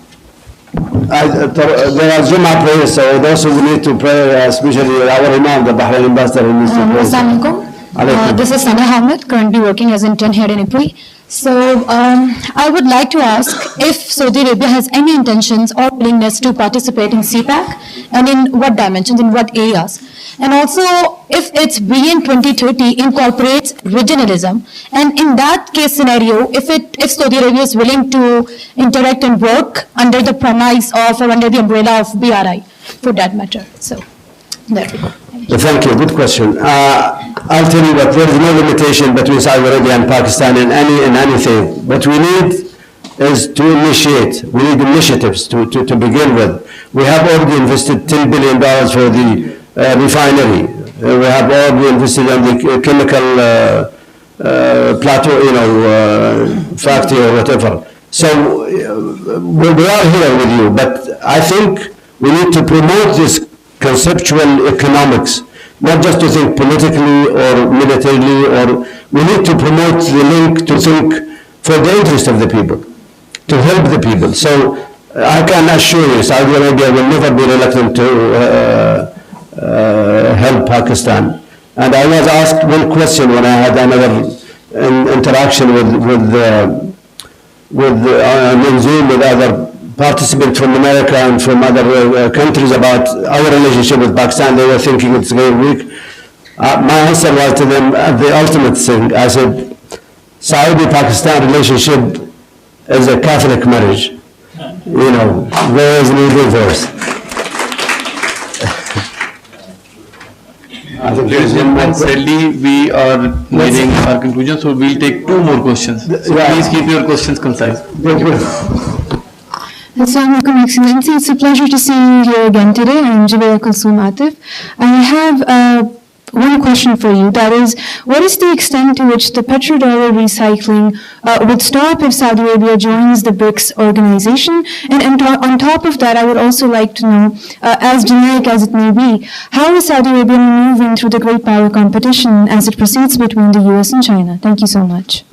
Speaker 3: There are Jummah prayers, so those who need to pray, especially our Imam, the Bahrain ambassador, who needs to pray.
Speaker 13: Assalamualaikum. This is Sana Hamid, currently working as intern here in IPRI. So I would like to ask if Saudi Arabia has any intentions or willingness to participate in CPAC, and in what dimensions, in what areas. And also if its Vision 2030 incorporates regionalism, and in that case scenario, if Saudi Arabia is willing to interact and work under the premise of or under the umbrella of BRI for that matter. So there we go.
Speaker 3: Thank you, good question. I'll tell you that there is no limitation between Saudi Arabia and Pakistan in anything. What we need is to initiate, we need initiatives to begin with. We have already invested $10 billion for the refinery. We have already invested in the chemical plateau, factory or whatever. So we are here with you, but I think we need to promote this conceptual economics, not just to think politically or militarily, or we need to promote the link to think for the interest of the people, to help the people. So I can assure you, Saudi Arabia will never be reluctant to help Pakistan. And I was asked one question when I had another interaction on Zoom with other participants from America and from other countries about our relationship with Pakistan. They were thinking it's very weak. My answer was to them the ultimate thing. I said, Saudi-Pakistan relationship is a Catholic marriage. There is no divorce.
Speaker 1: Ladies and gentlemen, sadly we are nearing our conclusion, so we'll take two more questions. So please keep your questions concise.
Speaker 14: Assalamualaikum, Excellency. It's a pleasure to see you here again today. I'm Jubair Kulsoom Atif. I have one question for you. That is, what is the extent to which the petrodollar recycling would stop if Saudi Arabia joins the BRICS organization? And on top of that, I would also like to know, as generic as it may be, how is Saudi Arabia moving through the great power competition as it proceeds between the US and China? Thank you so much.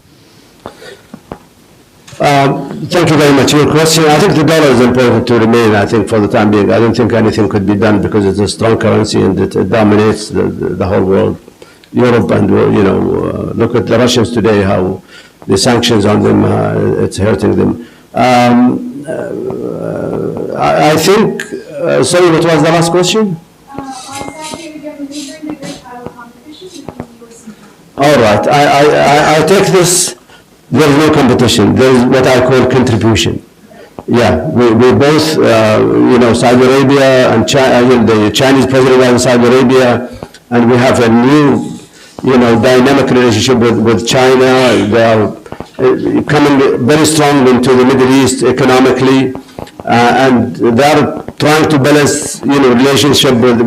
Speaker 3: Thank you very much. Your question, I think the dollar is important to remain, I think, for the time being. I don't think anything could be done because it's a strong currency and it dominates the whole world. Europe and, look at the Russians today, how the sanctions on them, it's hurting them. I think, sorry, what was the last question? All right, I take this. There is no competition. There is what I call contribution. Yeah, we both, Saudi Arabia and the Chinese president was in Saudi Arabia, and we have a new, dynamic relationship with China. They are coming very strong into the Middle East economically, and they are trying to balance, relationship with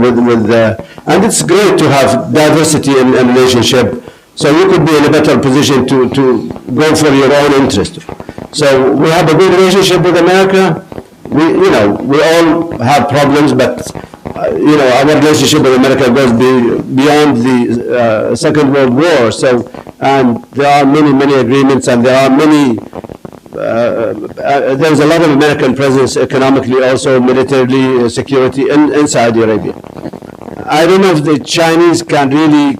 Speaker 3: and it's great to have diversity in relationship. So you could be in a better position to go for your own interest. So we have a good relationship with America. We all have problems, but our relationship with America goes beyond the Second World War. So, and there are many agreements, and there are there's a lot of American presence economically, also militarily, security in Saudi Arabia. I don't know if the Chinese can really,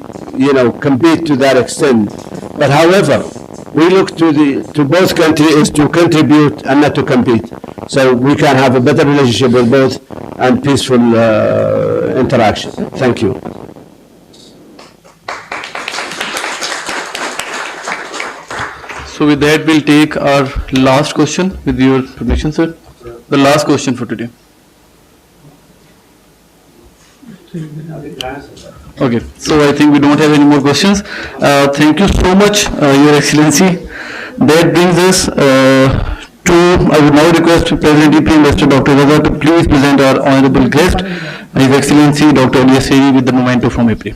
Speaker 3: compete to that extent. But however, we look to both countries to contribute and not to compete. So we can have a better relationship with both and peaceful interaction. Thank you.
Speaker 1: So with that, we'll take our last question with your permission, sir. The last question for today. Okay, so I think we don't have any more questions. Thank you so much, Your Excellency. That brings us to, I would now request President IPRI Investor Dr. Awadh to please present our honorable guest, His Excellency Dr. Ali Asseri, with the memento from IPRI.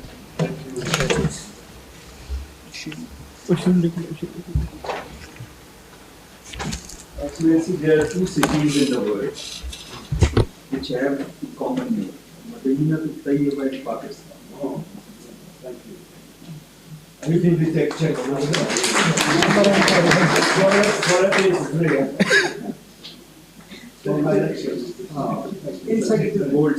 Speaker 11: Excellency, there are two cities in the world which have a common name. Medina to Tayyiba in Pakistan. Oh, thank you. Everything we take check. Inside it is gold.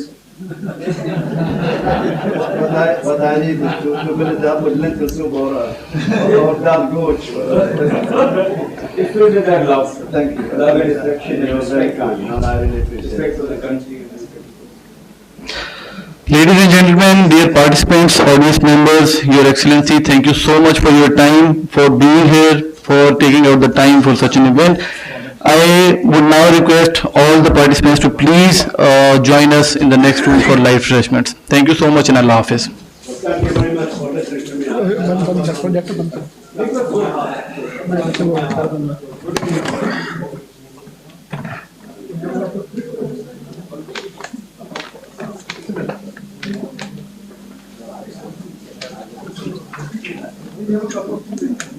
Speaker 3: وثاني بلد لن تصوب وراء دار جوش.
Speaker 11: It's really that love.
Speaker 3: Thank you.
Speaker 11: Love and affection and
Speaker 3: You're very
Speaker 11: respect.
Speaker 3: kind. No, I really appreciate
Speaker 11: Respect
Speaker 3: it.
Speaker 11: for the country and respect.
Speaker 1: Ladies and gentlemen, dear participants, audience members, Your Excellency, thank you so much for your time, for being here, for taking out the time for such an event. I would now request all the participants to please join us in the next room for live refreshments. Thank you so much and Allah Hafiz.
Speaker 11: Thank you very much for that recommendation.